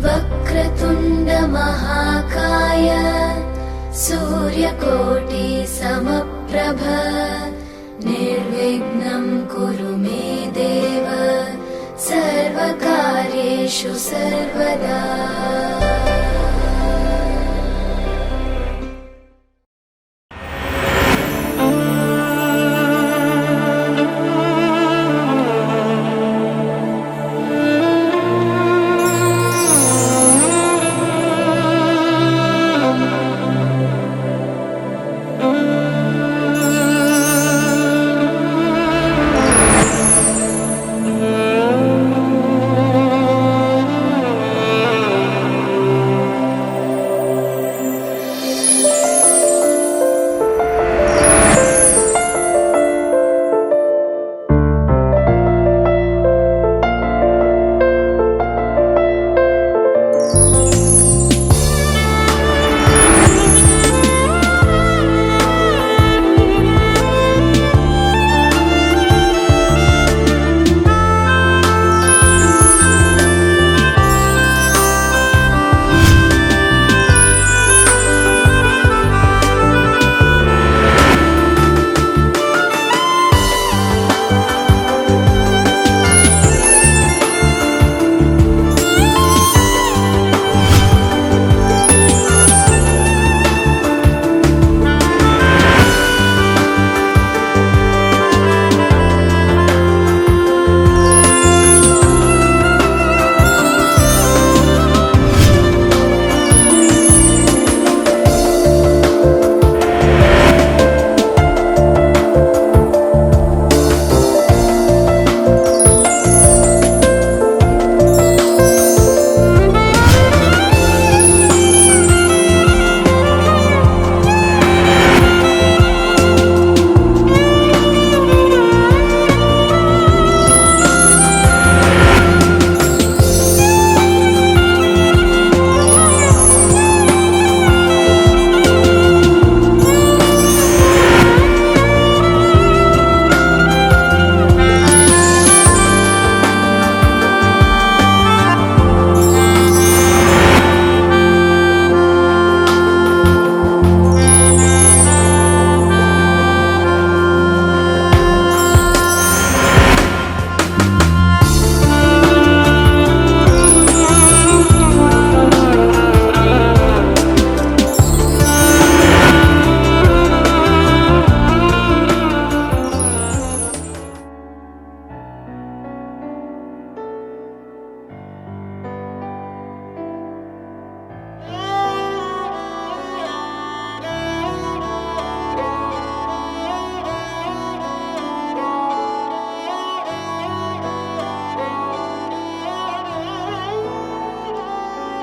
वक्रतुण्ड महाकाय सूर्यकोटि समप्रभ निर्विघ्नं कुरु मे देव सर्वकार्येषु सर्वदा।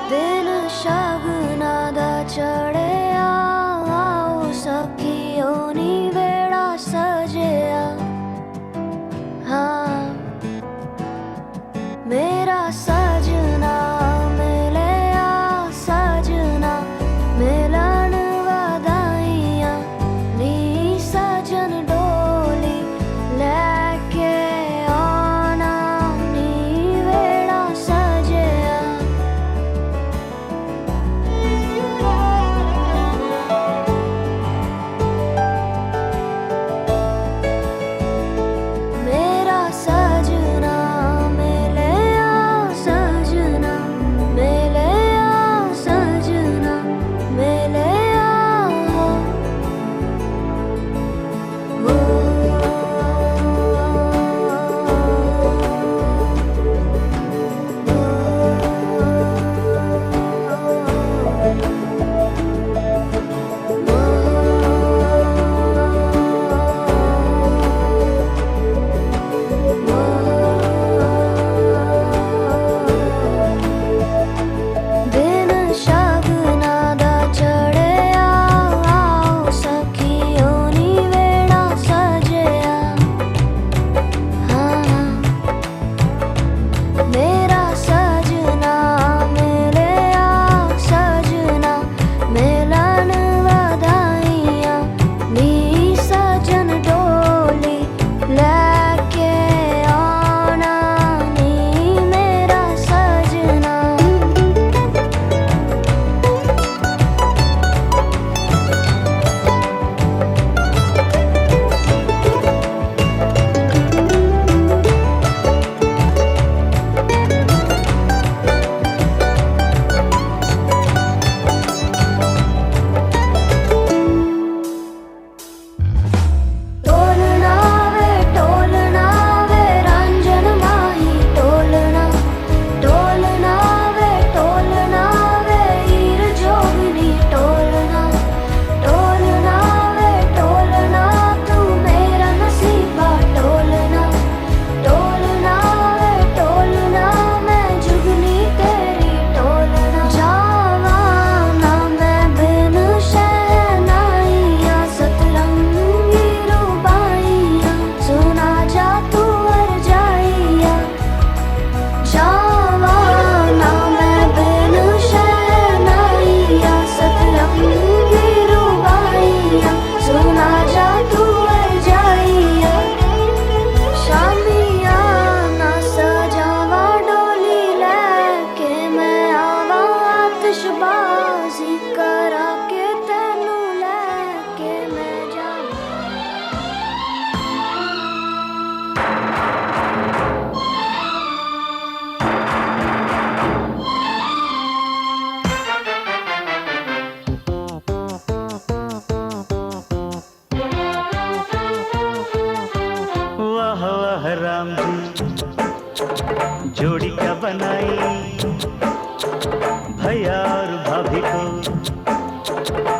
दिन शगुना दा चढ़िया आओ सखियो नी वेड़ा सजिया। हाँ मेरा सजना मिलिया सजना मिलन वधाइयां नी सजन डोली लेके आना नी वेड़ा सजिया।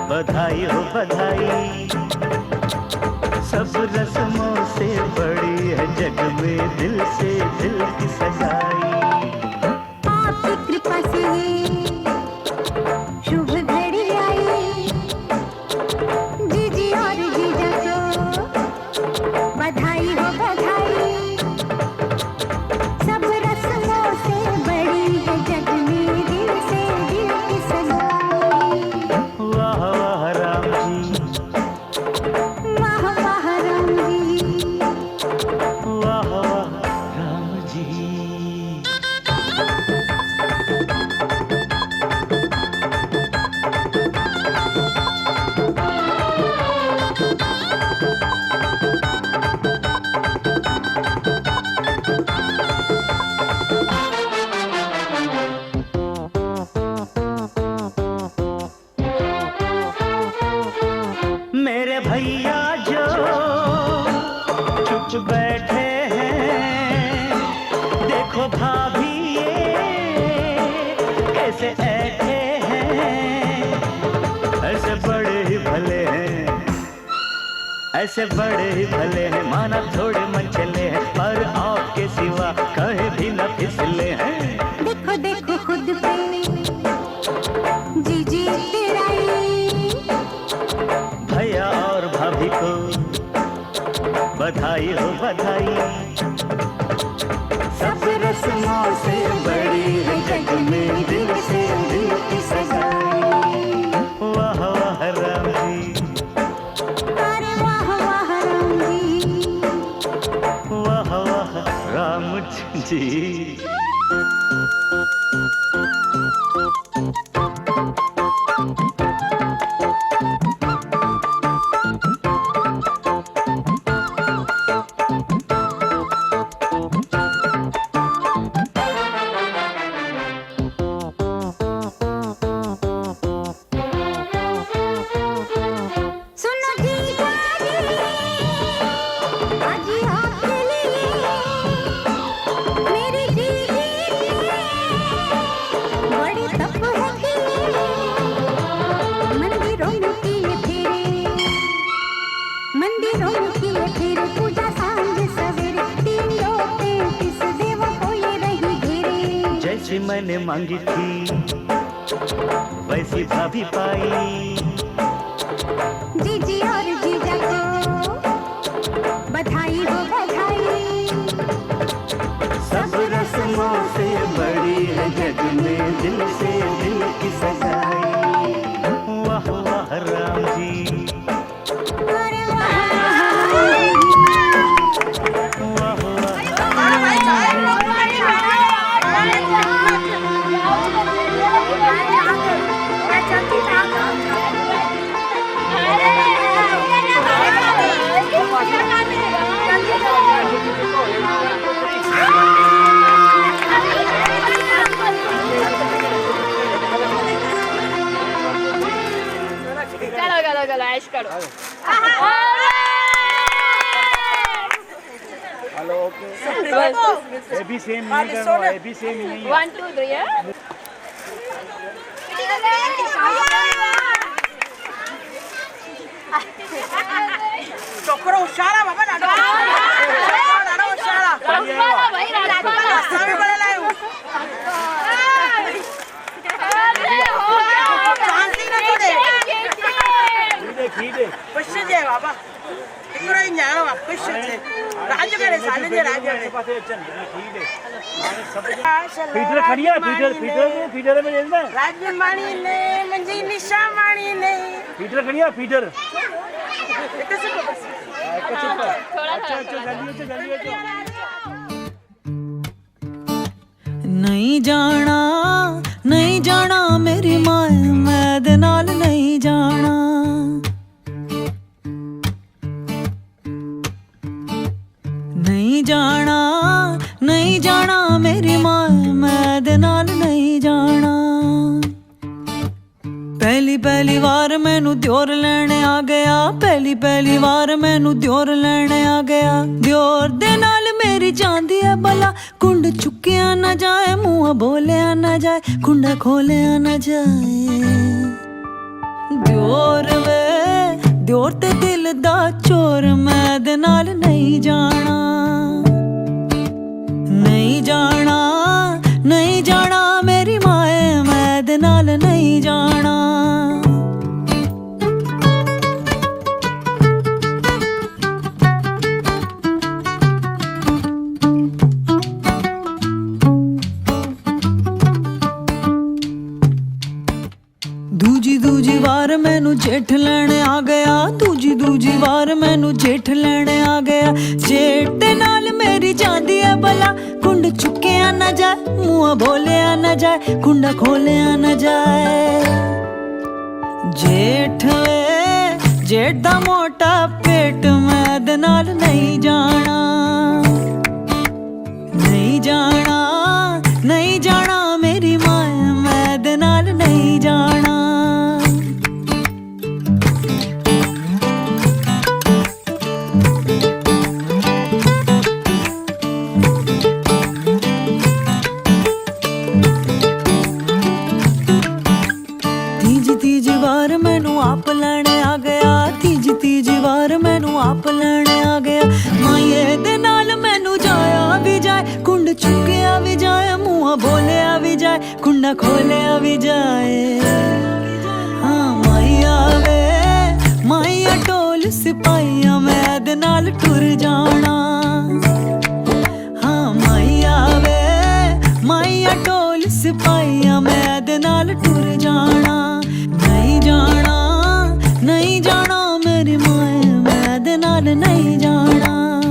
बधाई हो बधाई। सब रस्मों से बड़ी है जग में दिल से दिल की सगाई। आपकी कृपा से ये शुभ घड़ी आई, जीजी और जीजा को बधाई हो बधाई। सब रस्मों से बड़ी है जग में दिल से दिल की सगाई। वाह वाह राम जी, वाह वाह राम जी, वाह वाह राम जी। मेरे भैया जो चुप बैठे हैं, देखो भाभी ये कैसे ऐठे हैं। ऐसे बड़े ही भले हैं, ऐसे बड़े ही भले हैं, माना थोड़े मंचले हैं, पर आपके सिवा कहीं भी न फिसले हैं। देखो देखो खुद पे जीजी तेराई। भैया और भाभी को बधाई हो बधाई। सब रस्मों से बड़ी है जग में दिल से दिल की सगाई। वाह वाह राम जी, अरे वाह वाह राम जी, वाह वाह राम जी। सुनो जीजा जी, आज आपके लिए मेरी जीजी बड़ी तप है कि मंदिरों में किए फेरे, मंदिरों में किए फेरे, पूजा सांझ सवेरे, 3 लोग 33 देवों को ये रही घेरे। जैसी मैंने मांगी थी वैसी भाभी पाई। जीजी और जीजा को बधाई हो बधाई। सब रस्मों से बड़ी है जग में दिल से दिल की सगाई। वाह वाह राम जी, अरे वाह राम जी, वाह वाह चलो चलो चलो ऐश करो। Hello okay. ये भी सेम नहीं कर रहा, ये भी सेम नहीं है। 1 2 3 है। छोकरो होशियार आहे बाबा ॾाढो ॾाढो होशियार आहे रसवाला भाई रसवाला। सभी बड़े लाए हूं अरे हो गया शांति न छोड़े खीदे खीदे खुश जे बाबा हिकिड़ो ई ॼाणो आहे खुश जे राज करे साले जे राज करे पासे अचन खीदे माने सब फीडर खड़ी है। फीडर में देखना राज माणी ने मुंहिंजी निशा माणी ने फीडर खड़ी है। फीडर हिकु सेकंड बस अच्छा जल्दी अचो। नहीं जाना नहीं जाना मेरी मां मैं दे नाल नहीं जाना। नहीं जाना नहीं जाना मेरी मां मैं दे नाल नहीं जाना। पहली वार मैनू दियोर लेने आ गया। पहली वार मैनू दियोर लेने आ गया। दियोर दे नाल मेरी जांदी है भला कुंड चुकिया ना जाए मुंह बोलिया ना जाए कुंडा खोलिया ना जाए। ਦਿਓਰ ਵੇ ਦਿਓਰ ਤੇ ਦਿਲ ਦਾ ਚੋਰ ਮੈਂ ਇਹਦੇ ਨਾਲ ਨਹੀਂ ਜਾਣਾ ਨਹੀਂ ਜਾਣਾ ਨਹੀਂ ਜਾਣਾ ਮੇਰੀ ਮਾਏ ਮੈਂ ਇਹਦੇ ਨਾਲ ਨਹੀਂ ਜਾਣਾ ਦੂਜੀ ਵਾਰ ਮੈਨੂੰ ਜੇਠ ਲੈਣ ਆ ਗਿਆ ਦੂਜੀ ਵਾਰ ਮੈਨੂੰ ਜੇਠ ਲੈਣ ਆ ਗਿਆ ਜੇਠ ਨਾਲ ਮੇਰੀ ਜਾਂਦੀ ਐ ਬਲਾ ਕੁੰਡ ਚੁੱਕਿਆ ਨਾ ਜਾਏ ਮੂੰਹ ਬੋਲਿਆ ਨਾ ਜਾਏ ਕੁੰਡਾ ਖੋਲਿਆ ਨਾ ਜਾਏ ਜੇਠ ਜੇਠ ਦਾ ਮੋਟਾ ਪੇਟ ਮੈਂ ਇਹਦੇ ਨਾਲ ਨਹੀਂ ਜਾਣਾ ਨਹੀਂ ਜਾਣਾ ਨਹੀਂ ਜਾਣਾ ਮੇਰੀ ਮਾਂ ਮੈਂ ਇਹਦੇ ਨਾਲ ਨਹੀਂ ਜਾਣਾ ਤੀਜੀ ਵਾਰ ਮੈਨੂੰ ਆਪ ਲੈਣ ਆ ਗਿਆ ਤੀਜੀ ਵਾਰ ਮੈਨੂੰ ਆਪ ਲੈਣ ਆ ਗਿਆ ਮਾਏ ਦੇ ਨਾਲ ਮੈਨੂੰ ਜਾਇਆ ਵੀ ਜਾਏ ਕੁੰਡ ਚੁੱਕਿਆ ਵੀ ਜਾਏ ਮੂੰਹ ਬੋਲਿਆ ਵੀ ਜਾਏ ਕੁੰਡਾ ਖੋਲਿਆ ਵੀ ਜਾਏ ਹਾਂ ਮਾਈਆ ਢੋਲ ਸਿਪਾਹੀਆ ਮੈਂ ਇਹਦੇ ਨਾਲ ਟੁਰ ਜਾਣਾ ਹਾਂ ਮਾਈਆ ਢੋਲ ਸਿਪਾਹੀਆ ਮੈਂ ਇਹਦੇ ਨਾਲ ਟੁਰ ਜਾਣਾ ਨਹੀਂ ਜਾਣਾ ਨਹੀਂ ਜਾਣਾ ਮੇਰੀ ਮਾਏ ਮੈਂ ਇਹਦੇ ਨਾਲ ਨਹੀਂ ਜਾਣਾ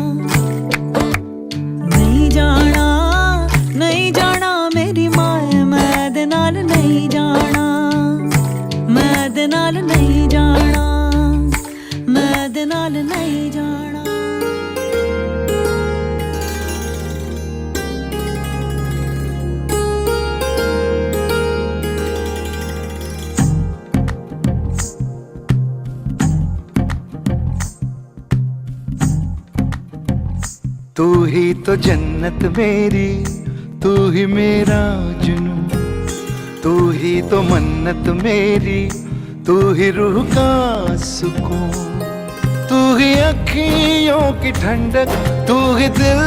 ਨਹੀਂ ਜਾਣਾ ਨਹੀਂ ਜਾਣਾ ਮੇਰੀ ਮਾਏ ਮੈਂ ਇਹਦੇ ਨਾਲ ਨਹੀਂ ਜਾਣਾ ਮੈਂ ਇਹਦੇ ਨਾਲ ਨਹੀਂ ਜਾਣਾ ਮੈਂ ਇਹਦੇ ਨਾਲ ਨਹੀਂ ਜਾਣਾ तू ही तो जन्नत मेरी तू ही मेरा जुनू तू ही तो मन्नत मेरी तू ही रूह का सुकून तू ही अखियों की ठंडक तू ही दिल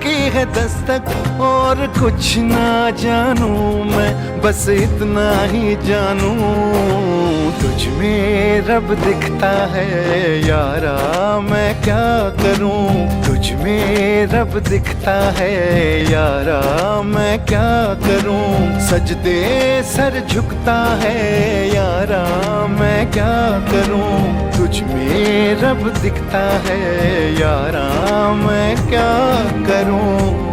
की है दस्तक और कुछ ना जानू मैं बस इतना ही जानू तुझ में रब दिखता है यारा मैं क्या करूं तुझ में रब दिखता है यारा मैं क्या करूं सजदे सर झुकता है यारा मैं क्या करूं तुझ में रब दिखता है यारा मैं क्या करूं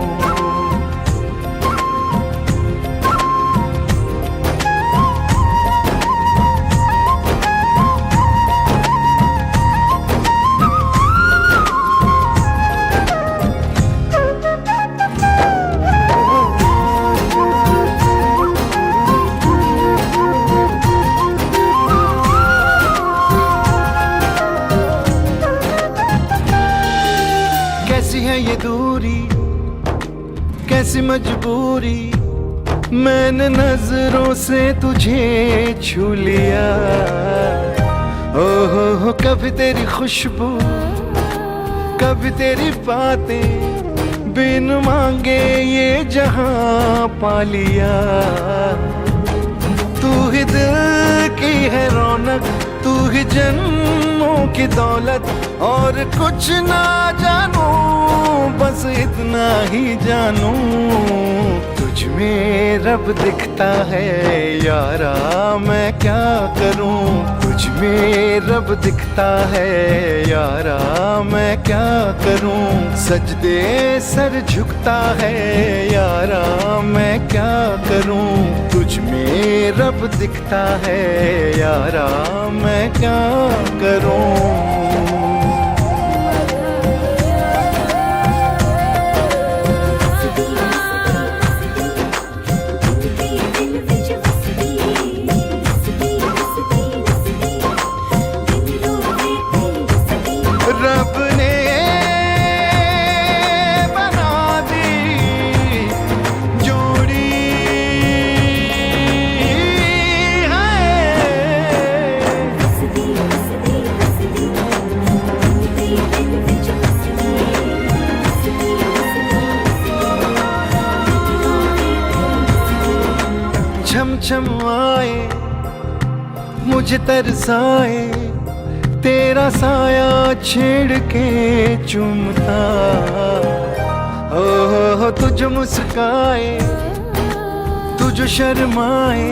कैसी है ये दूरी कैसी मजबूरी मैंने नजरों से तुझे छू लिया हो कभी तेरी खुशबू कभी तेरी बातें बिन मांगे ये जहां पा लिया तू ही दिल की है रौनक तू ही जन्मों की दौलत और कुछ ना जानू बस इतना ही जानू तुझ में रब दिखता है यारा मैं क्या करूं तुझ में रब दिखता है यारा मैं क्या करूं सजदे सर झुकता है यारा मैं क्या करूं तुझ में रब दिखता है यारा मैं क्या करूं रब ने बना दी जोड़ी है छम छम आए, मुझे तरसाए, तेरा साया छेड़ के चूमता। ओ तुझ मुस्काए, तुझ शर्माए,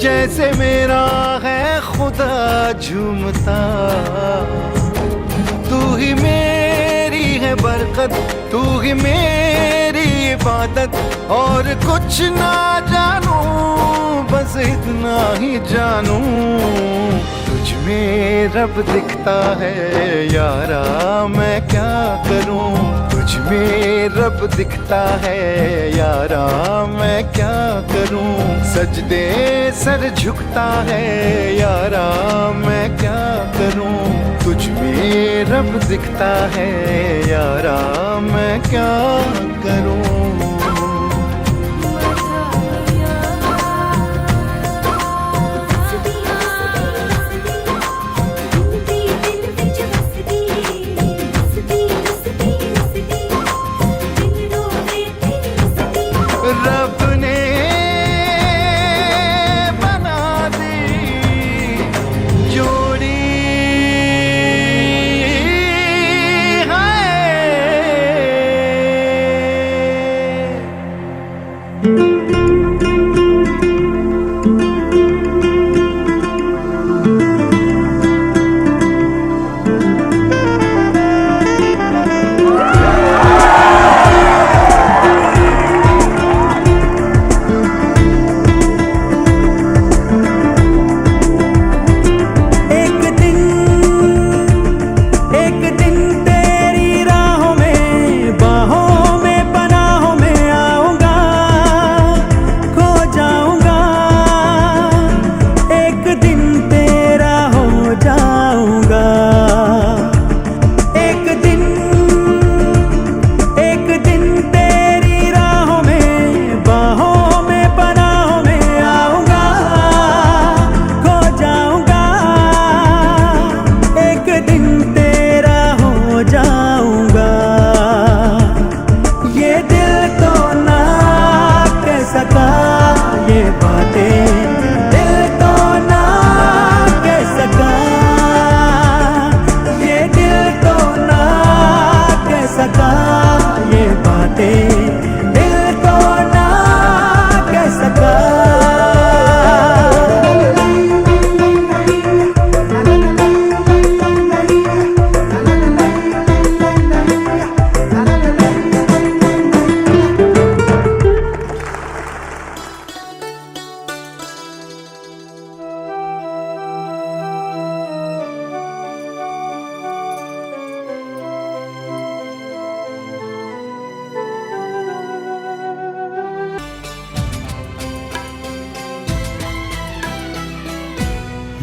जैसे मेरा है खुदा झूमता। तू ही मेरी है बरकत, तू ही मेरी इबादत, और कुछ ना जानू, बस इतना ही जानू। तुझ में रब दिखता है यारा, मैं क्या करूं। तुझ में रब दिखता है यारा, मैं क्या करूं। सजदे सर झुकता है यारा, मैं क्या करूं। तुझ में रब दिखता है यारा, मैं क्या करूं। रब ने बना दी जोड़ी है।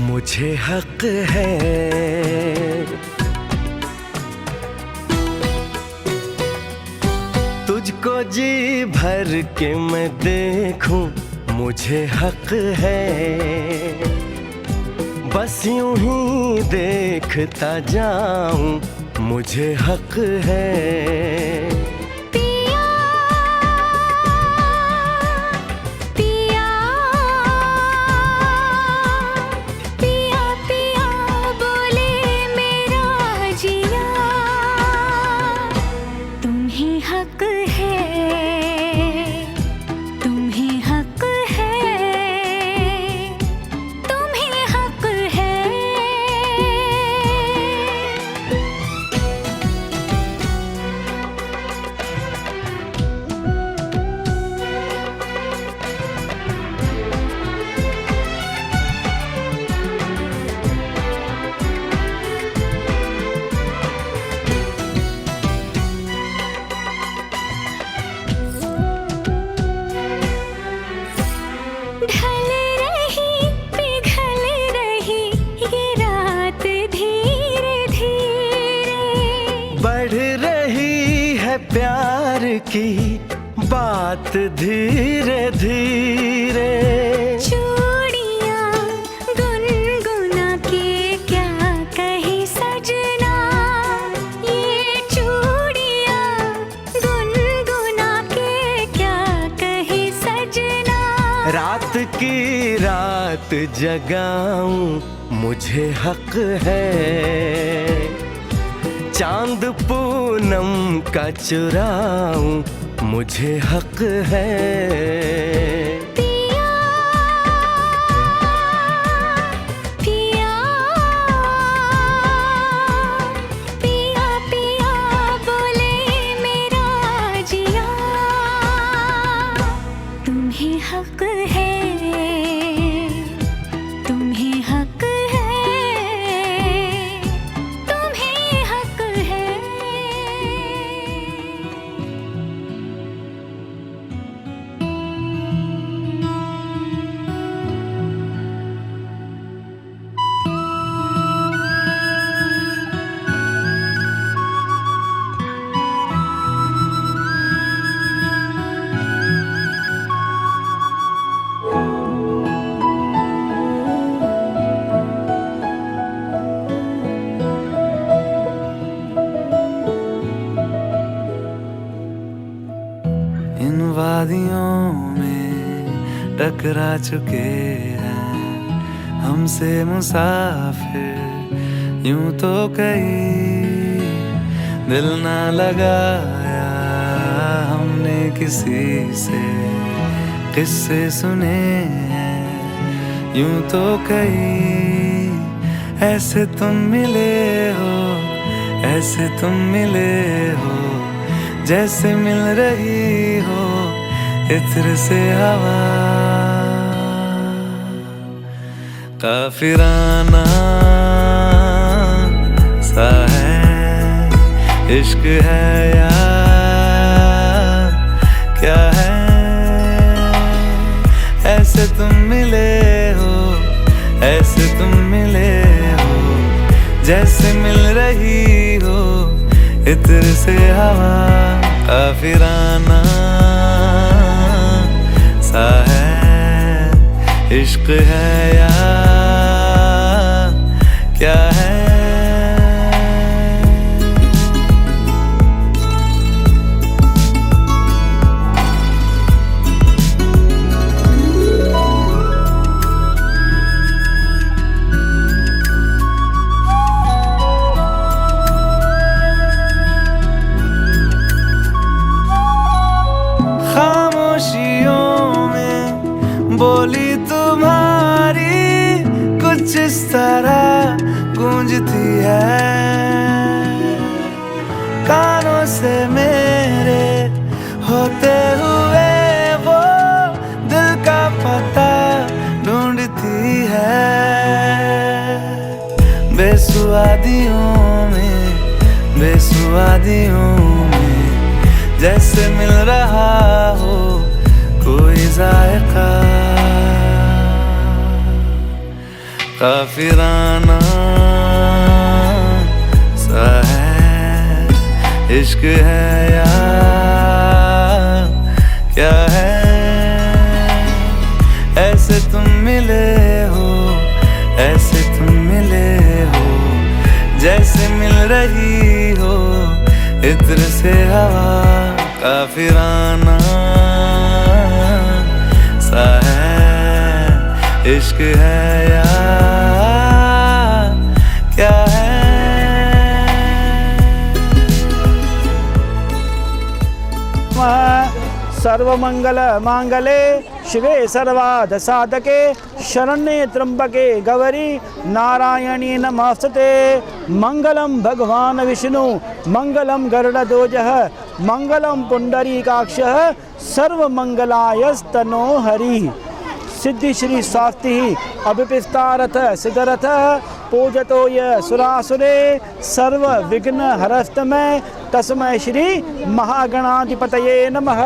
मुझे हक है तुझको जी भर के मैं देखूं, मुझे हक है बस यूं ही देखता जाऊं, मुझे हक है। प्यार की बात धीरे धीरे, चूड़ियां गुनगुना के क्या कहे सजना, ये चूड़ियां गुनगुना के क्या कहे सजना। रात की रात जगाऊं मुझे हक है, चांद पूनम का चुराऊं मुझे हक है। पिया पिया पिया पिया बोले मेरा जिया, तुम्हें हक है, तुम्हें हक है, तुम्हें हक है। इन वादियों में टकरा चुके हैं हमसे मुसाफिर, यूं तो कहीं दिल ना लगाया हमने किसी से, किस्से सुने हैं यूं तो कहीं। ऐसे तुम मिले हो, ऐसे तुम मिले हो, जैसे मिल रही हो इत्र से हवा। काफिराना सा है इश्क है या क्या है, ऐसे तुम मिले हो, ऐसे तुम मिले हो, जैसे मिल रही हो इत्र से हवा। काफिराना सा है इश्क है या क्या है। बोली तुम्हारी कुछ इस तरह गूंजती है, कानों से मेरे होते हुए वो दिल का पता ढूंढती है। बेसुआदियों में, बेसुआदियों में जैसे मिल रहा हो कोई जायका। काफिराना सा है इश्क है या क्या है, ऐसे तुम मिले हो, ऐसे तुम मिले हो, जैसे मिल रही हो इत्र से हवा। काफिराना सा है इश्क है या क्या है। सर्वमंगल मांगले शिवे सर्वार्थ साधके शरण्ये त्र्यंबके गौरी नारायणी नमस्ते। मंगलम भगवान विष्णु मंगलम गरुड़ध्वजः मंगलम पुंडरीकाक्षः सर्वमंगलायस्तनो हरि। सिद्धि श्री स्वास्ति अभिपिस्तारथ सिद्धरथ पूजतो य सुरासुरे सर्व विघ्न हरस्तमय तस्मै श्री महागणाधिपतये नमः।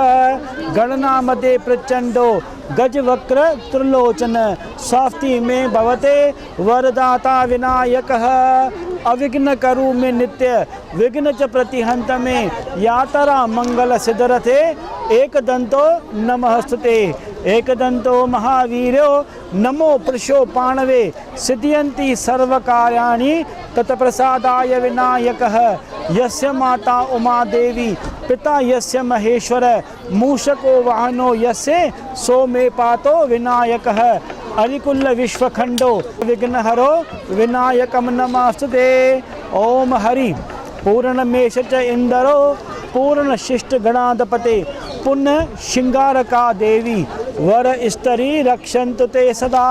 गणनामते प्रचंडो गजवक्र त्रिलोचन स्वास्ति में भवते वरदाता विनायकः अविघ्न करू में नित्य विघ्न च प्रतिहंत में यातरा मंगल सिद्धरथे एक दंतो नमस्तुते एक दंतो महावीर्यो नमो पुरुषो पाणवे सिद्ध्यन्ति सर्वकार्याणि तत्प्रसादाय विनायकः यस्य माता उमा देवी पिता यस्य महेश्वर मूषको वाहनो यस्य सो मे पातो विनायकः अरिकुल्ल विश्वखंडो विघ्नहरो विनायकम नमस्तुते। ओम हरि पूर्णमेश च इंदरो पूर्ण शिष्ट गणाधिपते पुण्य श्रृंगारका देवी वर स्त्री रक्षन्तु ते सदा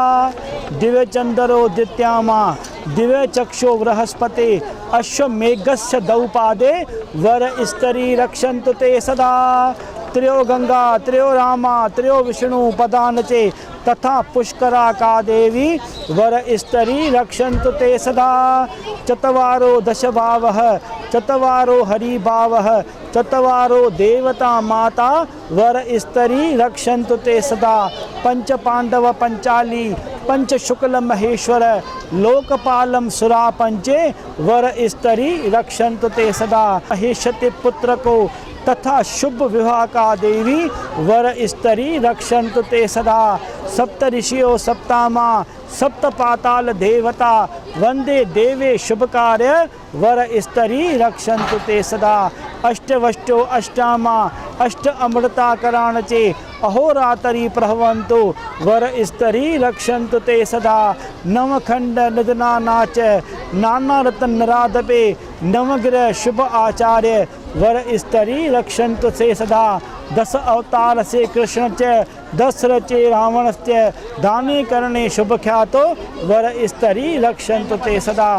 दिव्य चंद्रो दित्यामा दिव्य चक्षो बृहस्पति अश्वमेघस्य दौपादे वर स्त्री रक्षन्तु ते सदा त्रयो गंगा त्रयो रामा त्रयो विष्णु पदानचे तथा पुष्करा का देवी वर स्त्री रक्षन्तु ते सदा चत्वारो दश भावः चत्वारो हरि भावः चत्वारो देवता माता वर स्त्री रक्षन्तु ते सदा पंच पांडव पंचाली पंच शुक्ल महेश्वर लोकपालम सुरा पंचे वर स्त्री रक्षन्तु ते सदा महेशते पुत्र को तथा शुभ विवाह का देवी वर स्त्री रक्षन्तु ते सदा सप्त ऋषियो सप्तामा सप्त पाताल देवता वंदे देवे शुभ कार्य वर स्त्री रक्षन्तु ते सदा अष्टवष्टो अष्टामा अष्ट अमृता कराणचे अहोरातरी प्रभवन्तु वर स्त्री रक्षन्तु ते सदा नवखंड निधना नाच नाना रतन नराधपे नवग्रह शुभ आचार्य वर स्त्री रक्षन्तु ते सदा दस अवतार से कृष्ण च दस रचे रावणस्य दाने करणे शुभ ख्यातो वर स्त्री रक्षन्तु ते सदा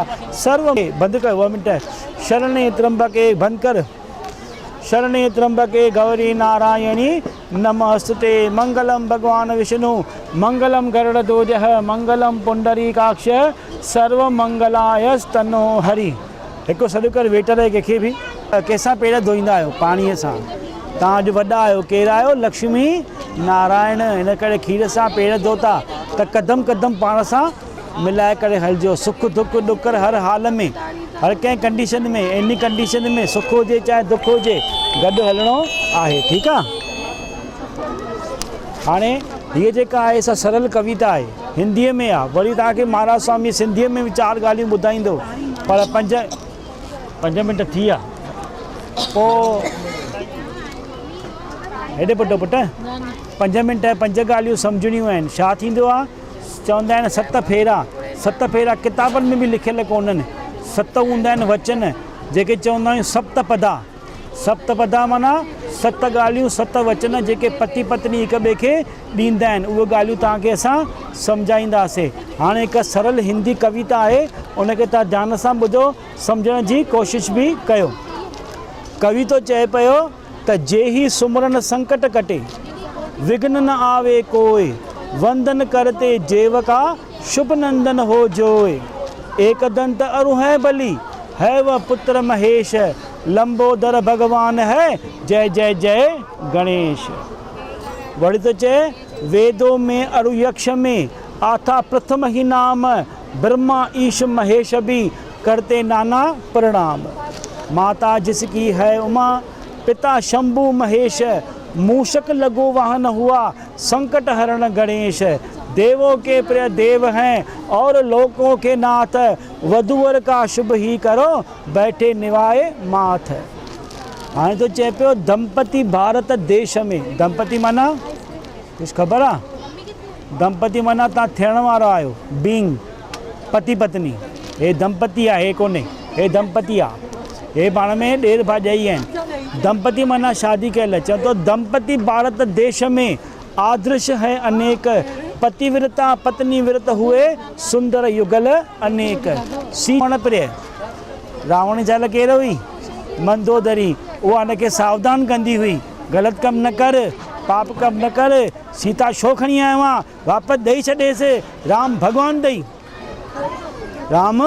सर्व बंद कर 1 मिनट शरणे त्र्यंबके बंद कर शरणे त्र्यंबके गौरी नारायणी नमस्तुते मंगलम भगवान विष्णु मंगलम गरुड़ध्वज मंगलम पुंडरीकाक्ष सर्व मंगलाय तनो हरि। एक सॾु कर वेटर कंहिंखे बि कंहिंसां पेर धोईंदा आहियो पाणीअ सां तव्हां अॼु वॾा आहियो केरु आहियो लक्ष्मी नारायण इन करे खीर सां पेर धोता त कदम कदम पाण सां मिलाए करे हलिजो सुख दुख ॾुकर हर हाल में हर कंहिं कंडीशन में एनी कंडीशन में सुख हुजे चाहे दुख हुजे गॾु हलणो आहे ठीकु आहे। हाणे हीअ जेका आहे सा सरल कविता आहे हिंदीअ में आहे वरी तव्हांखे महाराज स्वामी सिंधीअ में 4 ॻाल्हियूं ॿुधाईंदो पर 5 मिंट थी विया पोइ हेॾे पुट 5 मिंट 5 ॻाल्हियूं सम्झणियूं आहिनि छा थींदो आहे चवंदा आहिनि 7 फेरा किताबनि में बि लिखियल कोन्हनि 7 हूंदा आहिनि वचन जेके चवंदा आहियूं सप्तपदा माना 7 ॻाल्हियूं 7 वचन जेके पति पत्नी हिक ॿिए खे ॾींदा आहिनि उहे ॻाल्हियूं तव्हांखे असां सम्झाईंदासीं। हाणे हिकु सरल हिंदी कविता आहे उनखे तव्हां ध्यान सां ॿुधो सम्झण जी कोशिशि बि कयो। कवि तो चए पियो त जेहि सुमरन संकट कटे विघ्न न आवे कोय वंदन करते जेव का शुभ नंदन हो जोय एक दंत अरु है बलि है वह पुत्र महेश लंबोदर भगवान है जय जय जय गणेश। वरी तो चए वेदों में अरु यक्ष में आथा प्रथम ही नाम ब्रह्मा ईश महेश भी करते नाना प्रणाम। माता जिसकी है उमा पिता शंभु महेश मूषक लघु वाहन हुआ संकट हरण गणेश देवों के प्रिय देव हैं और लोकों के नाथ वधुवर का शुभ ही करो बैठे निवाए माथ। हाणे तो चए पियो दंपति भारत देश में दंपति माना कुछ ख़बर आहे दंपति माना तव्हां थियण वारो आहियो बींग पति पत्नी हे दंपति आहे हे कोन्हे हे दंपति आहे हे पाण में ॾेर भाॼाई आहिनि दंपति माना शादी कयल चवंदो तो दंपति भारत देश में आदर्श है अनेक पतिव्रता पत्नी व्रत हुए सुंदर युगल अनेक। सीमण प्रिय रावण ज़ाल केरु हुई मंदोदरी उहा हुनखे सावधान कंदी हुई ग़लति कमु न कर पाप कमु न कर सीता छो खणी आयो आहे वापसि ॾेई छॾेसि राम भॻवानु अथई राम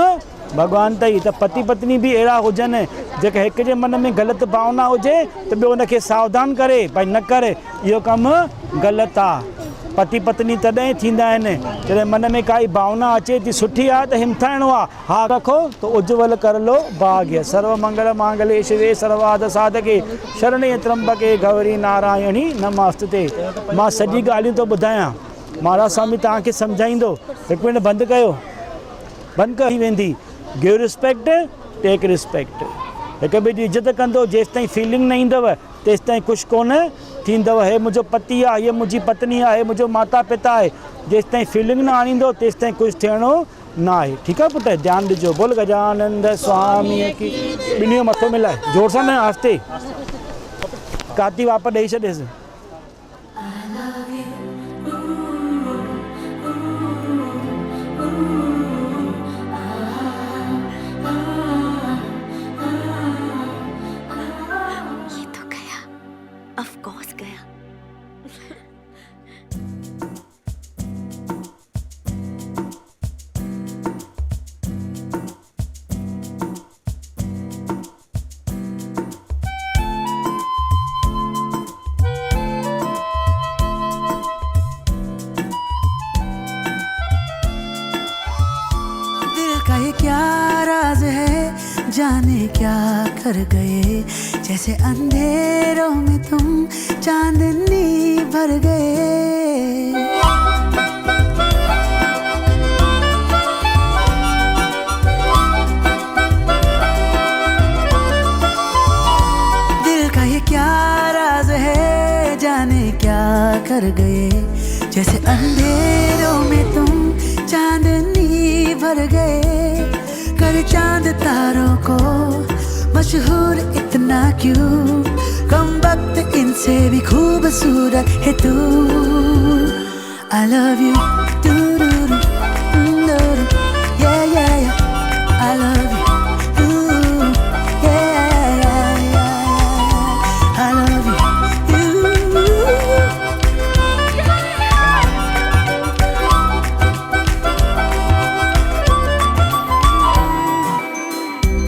भॻवान अथई त पति पत्नी बि अहिड़ा हुजनि जेके हिक जे मन में ग़लति भावना हुजे त ॿियो हुनखे सावधान करे भई न कर इहो कमु ग़लति आहे। पति पत्नी तॾहिं थींदा आहिनि जॾहिं मन में काई भावना अचे थी सुठी आहे त हिमथाइणो आहे। हा रखो तो उज्जवल कर लो भाग्य। सर्व मंगल मांगल्ये शिवे सर्वार्थ साधके शरण्ये त्र्यंबके गौरी नारायणी नमोस्तुते। मां सॼी ॻाल्हियूं थो ॿुधायां, महाराज स्वामी तव्हांखे सम्झाईंदो। हिकु मिनट बंदि कयो, बंदि करी वेंदी। Give respect take respect. हिक ॿिए जी इज़त कंदो, जेसि ताईं फीलिंग न ईंदव तेसि ताईं कुझु कोन थींदव। हे मुंहिंजो पति आहे, हीअ मुंहिंजी पत्नी आहे, हे मुंहिंजो माता पिता आहे, जेसि ताईं फीलिंग न आणींदो तेसि ताईं कुझु थियणो न आहे। ठीकु आहे पुटु, ध्यानु ॾिजो। बोल गजानंद स्वामीअ की। ॿिन्ही जो मथो मिलाए जोर सां न, आस्ते। काती वाप ॾेई छॾेसि। जाने क्या कर गए, जैसे अंधेरों में तुम चांदनी भर गए। दिल का ये क्या राज है, जाने क्या कर गए, जैसे अंधेरों में तुम चांदनी भर गए। कर चांद तारों को मशहूर इतना क्यों, कम वक्त इनसे भी खूबसूरत है तू। I love you, do-do-do, do-do, yeah, yeah, yeah. I love you, ooh, yeah, yeah, yeah. I love you,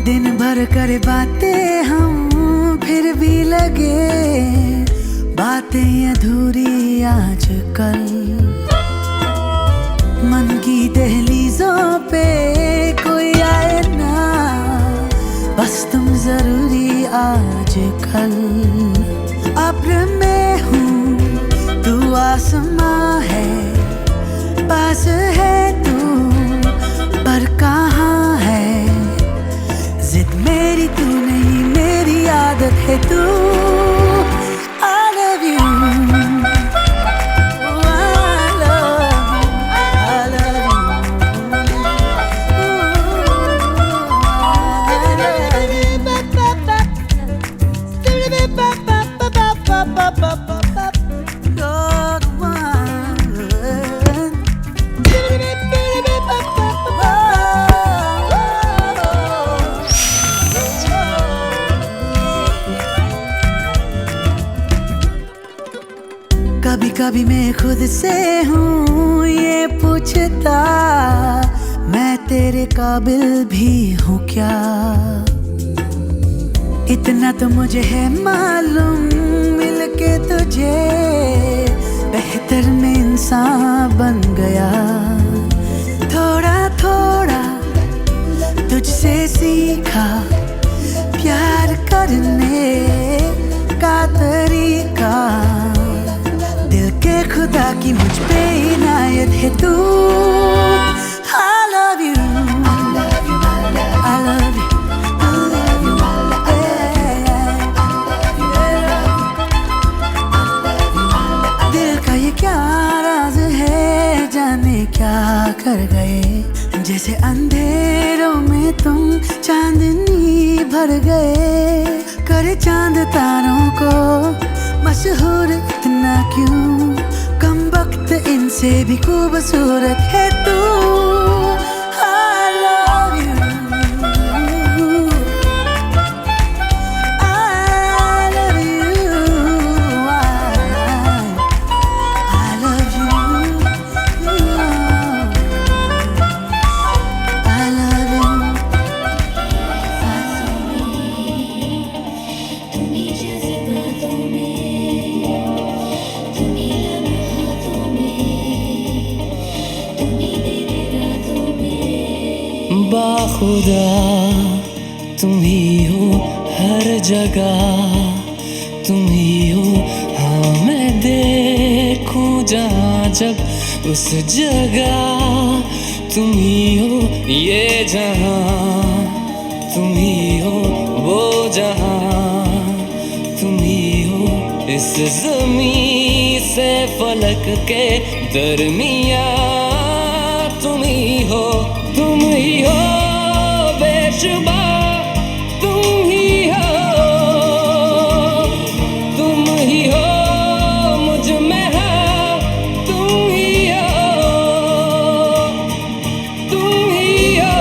दिन भर करे बातें हम फिर भी लगे बातें अधूरी आजकल। मन की दहलीजों पे कोई आए ना, बस तुम जरूरी आजकल। अब्र में हूँ तू आसमां है, पास है तू पर कहाँ है। जिद मेरी तू नहीं, मेरी आदत है तू। I love you, oh, I love you, you're the one. कभी कभी मैं खुद से हूँ ये पूछता, मैं तेरे काबिल भी हूँ क्या। इतना तो मुझे है मालूम, मिलके तुझे बेहतर में इंसान बन गया। थोड़ा थोड़ा तुझसे सीखा प्यार करने का तरीका। दिल के खुदा की मुझ पे इनायत है तू। I love you, I love you, I love you, I love you, दिल का ये क्या राज है, जाने क्या कर गए, जैसे अंधेरों में तुम चांदनी भर गए। कर चांद तारों को मशहूर इतना क्यों, कम वक्त इनसे भी खूबसूरत है तू। I love you, I love you, I love you, I love you। तुम्ही जज्बातों में, तुम्ही लम्हातों में, बाखुदा तुम ही हो हर जगह, तुम ही हो। हाँ मैं देखूं जहाँ जब उस जगह तुम ही हो। ये जहाँ तुम ही हो, वो जहाँ तुम ही हो। इस ज़मीं से फलक के दरमियाँ तुम ही हो, तुम ही हो बेशुबा, तुम ही हो, तुम ही हो मुझ में हाँ, तुम ही हो, तुम ही हो।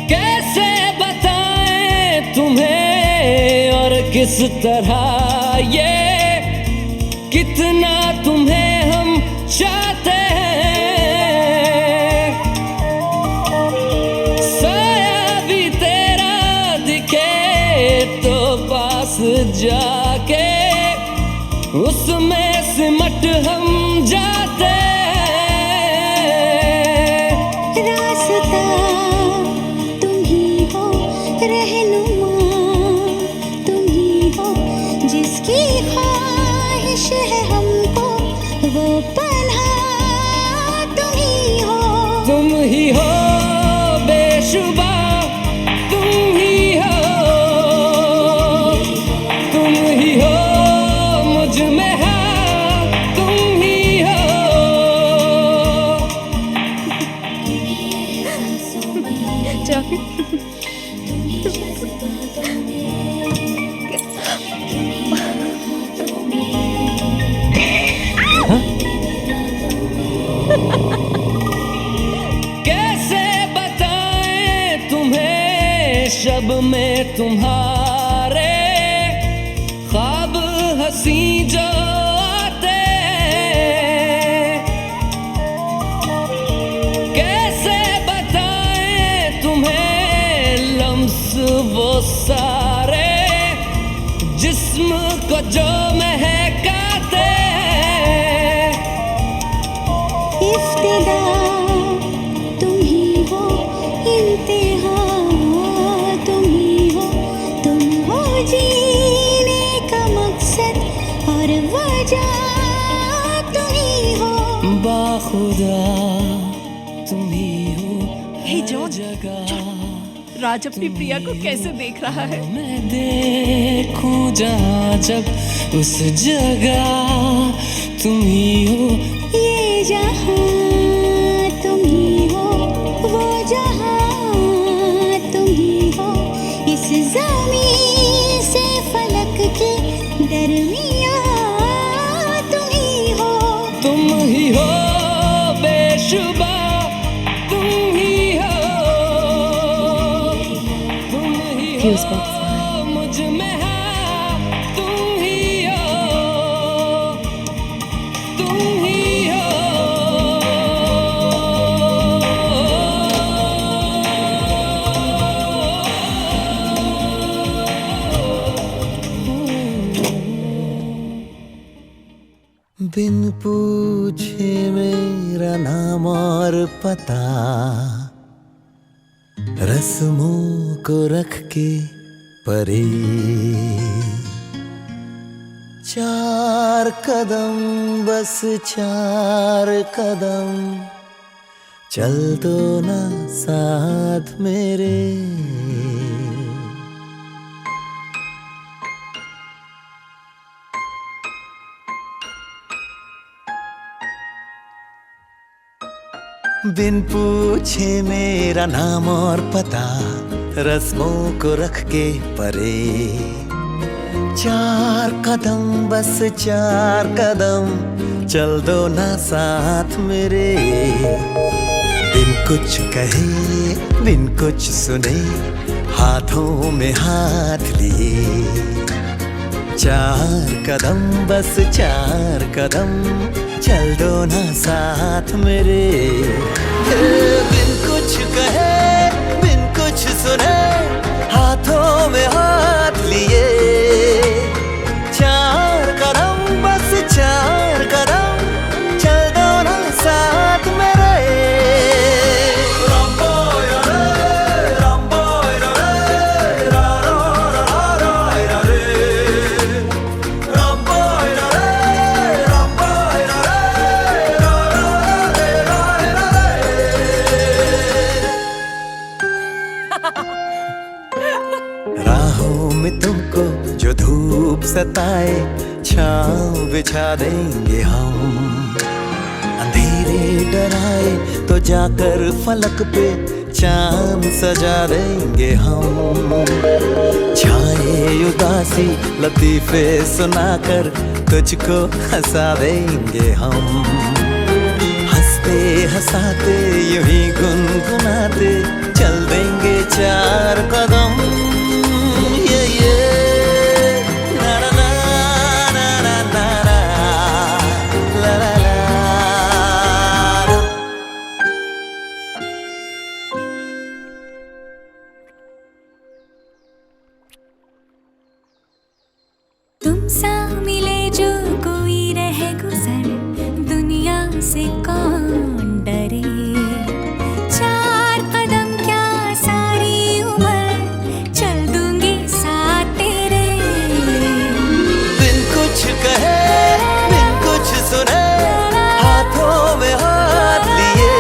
कैसे बताएं तुम्हें और किस तरह ये, कितना तुम्हें हम चाहते हैं। साया भी तेरा दिखे तो पास जाके उसमें सिमट हम जाते हैं। रास्ता तुम ही हो, रहनुमा तुम ही हो, जिसकी ख्वाहिश है हमको वो पन्हा तुम ही हो। तुम ही हो बेशुबा, तुम ही हो, तुम ही हो मुझ में हाँ, तुम ही हो। कैसे बताएं तुम्हें शब में तुम्हारे ख्वाब हंसी जो आते हैं। कैसे बताएं तुम्हें लम्स वो सारे जिस्म को जो महकाते हैं। इफ्तिदा तुम ही हो, इंतहा तुम ही हो, तुम हो जीने का मकसद और वजह तुम ही हो। बाखुदा तुम ही हो हे हर जॉन, जगह। राज अपनी प्रिया को कैसे देख रहा है? मैं देखूं जहाँ जब उस जगह तुम ही हो। ये जहाँ तुम ही हो, वो जहाँ तुम ही हो। इस ज़मीं से फलक के दरमियाँ तुम ही हो। तुम ही हो बेशुबा, तुम ही हो, तुम ही हो मुझ में हाँ, तुम ही हो, तुम ही हो। बिन पूछे मेरा नाम और पता, रस्मों को रख के परे, चार कदम बस चार कदम, चल दो ना साथ मेरे। बिन पूछे मेरा नाम और पता, रस्मों को रख के परे, चार कदम बस चार कदम, चल दो ना साथ मेरे। बिन कुछ कहे बिन कुछ सुने, हाथों में हाथ लिए, 4 कदम बस 4 कदम चल दो ना साथ मेरे। बिन कुछ कहे बिन कुछ सुने, हाथों में हाथ लिए, 4 कदम बस 4 कदम चल दो ना साथ मेरे। राहों में तुमको जो धूप सताए, छाँव बिछा देंगे हम। अंधेरे डराए तो जाकर फलक पे चांद सजा देंगे हम। छाए उदासी लतीफे सुनाकर तुझको हंसा देंगे हम। हंसते हंसाते यूं ही गुनगुनाते चल देंगे 4 कदम। ये ना ना ना ना ना ना ना, ला ला ला। तुम सा मिले जो कोई रह गुजर, दुनिया से कौन डरे। 4 कदम क्या सारी उम्र चल दूंगी साथ तेरे। बिन कुछ कहे बिन कुछ सुने, हाथों में हाथ लिए,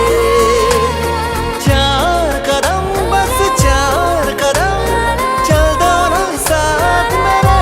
4 कदम बस 4 कदम चल दो ना साथ मेरे।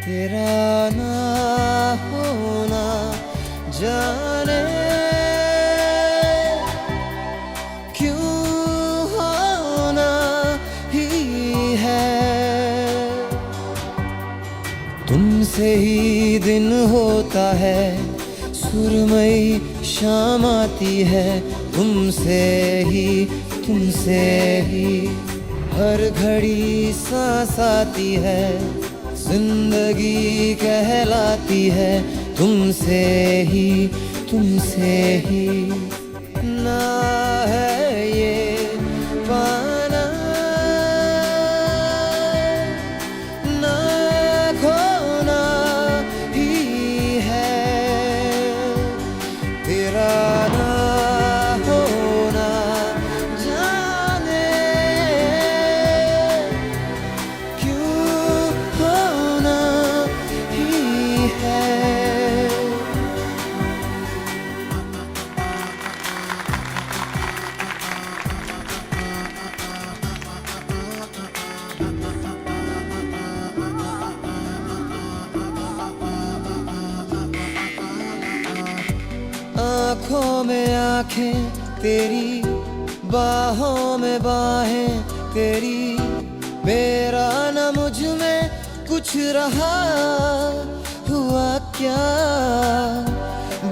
तेरा ना होना जाने क्यों होना ही है। तुमसे ही दिन होता है, सुरमई शाम आती है। तुमसे ही हर घड़ी सांस आती है, जिंदगी कहलाती है। तुमसे ही ना है ये पाना ना खोना ही है। तेरा ना होना जाने क्यों होना ही है। आँखों में आँखें तेरी, बाहों में बाहें तेरी। मेरा न मुझ में कुछ रहा हुआ क्या,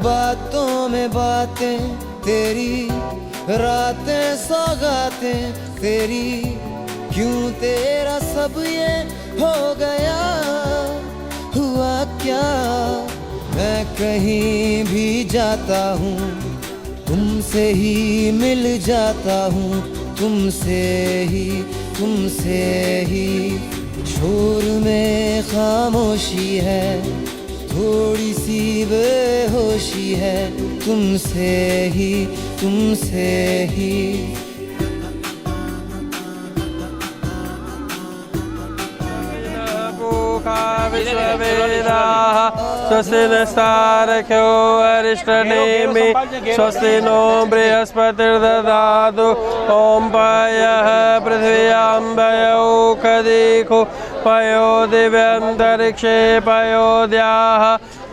बातों में बातें तेरी, रातें सौगातें तेरी। क्यों तेरा सब ये हो गया हुआ क्या। मैं कहीं भी जाता हूँ, तुमसे ही मिल जाता हूँ। तुमसे ही शोर में खामोशी है, थोड़ी सी बेहोशी है। तुमसे ही विश्ववेदाः स्वस्ति नस्तारख्यो अरिष्टनेमि स्वस्ति नो बृहस्पतिर्दधातु ॐ पयः पृथिव्यां वयो कदिखो पयो दिव्यन्तरिक्षे पयो द्याः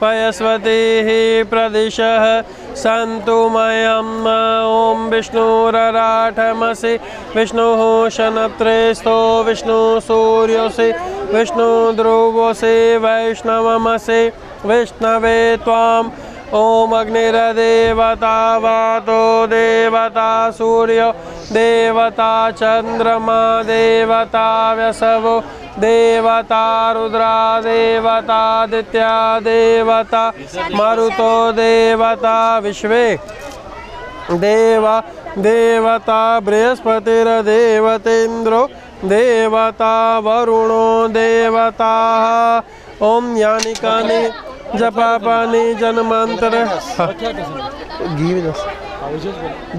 पयस्वतीः प्रदिशः सन्तु मयम् ॐ विष्णुरराठमसि विष्णुः शनत्रेस्थो विष्णुः सूर्योऽसि विष्णुः ध्रुवोऽसि वैष्णवमसि विष्णवे त्वाम् ॐ अग्निर्देवता वातो देवता सूर्यो देवता चन्द्रमा देवता व्यसवो देवता रुद्रा देवतादित्या देवता मरुतो देवता विश्वे देवा देवता बृहस्पतिर्देवतेन्द्रो देवता वरुणो देवता ॐ यानि कानि जपापानि जन्मांतर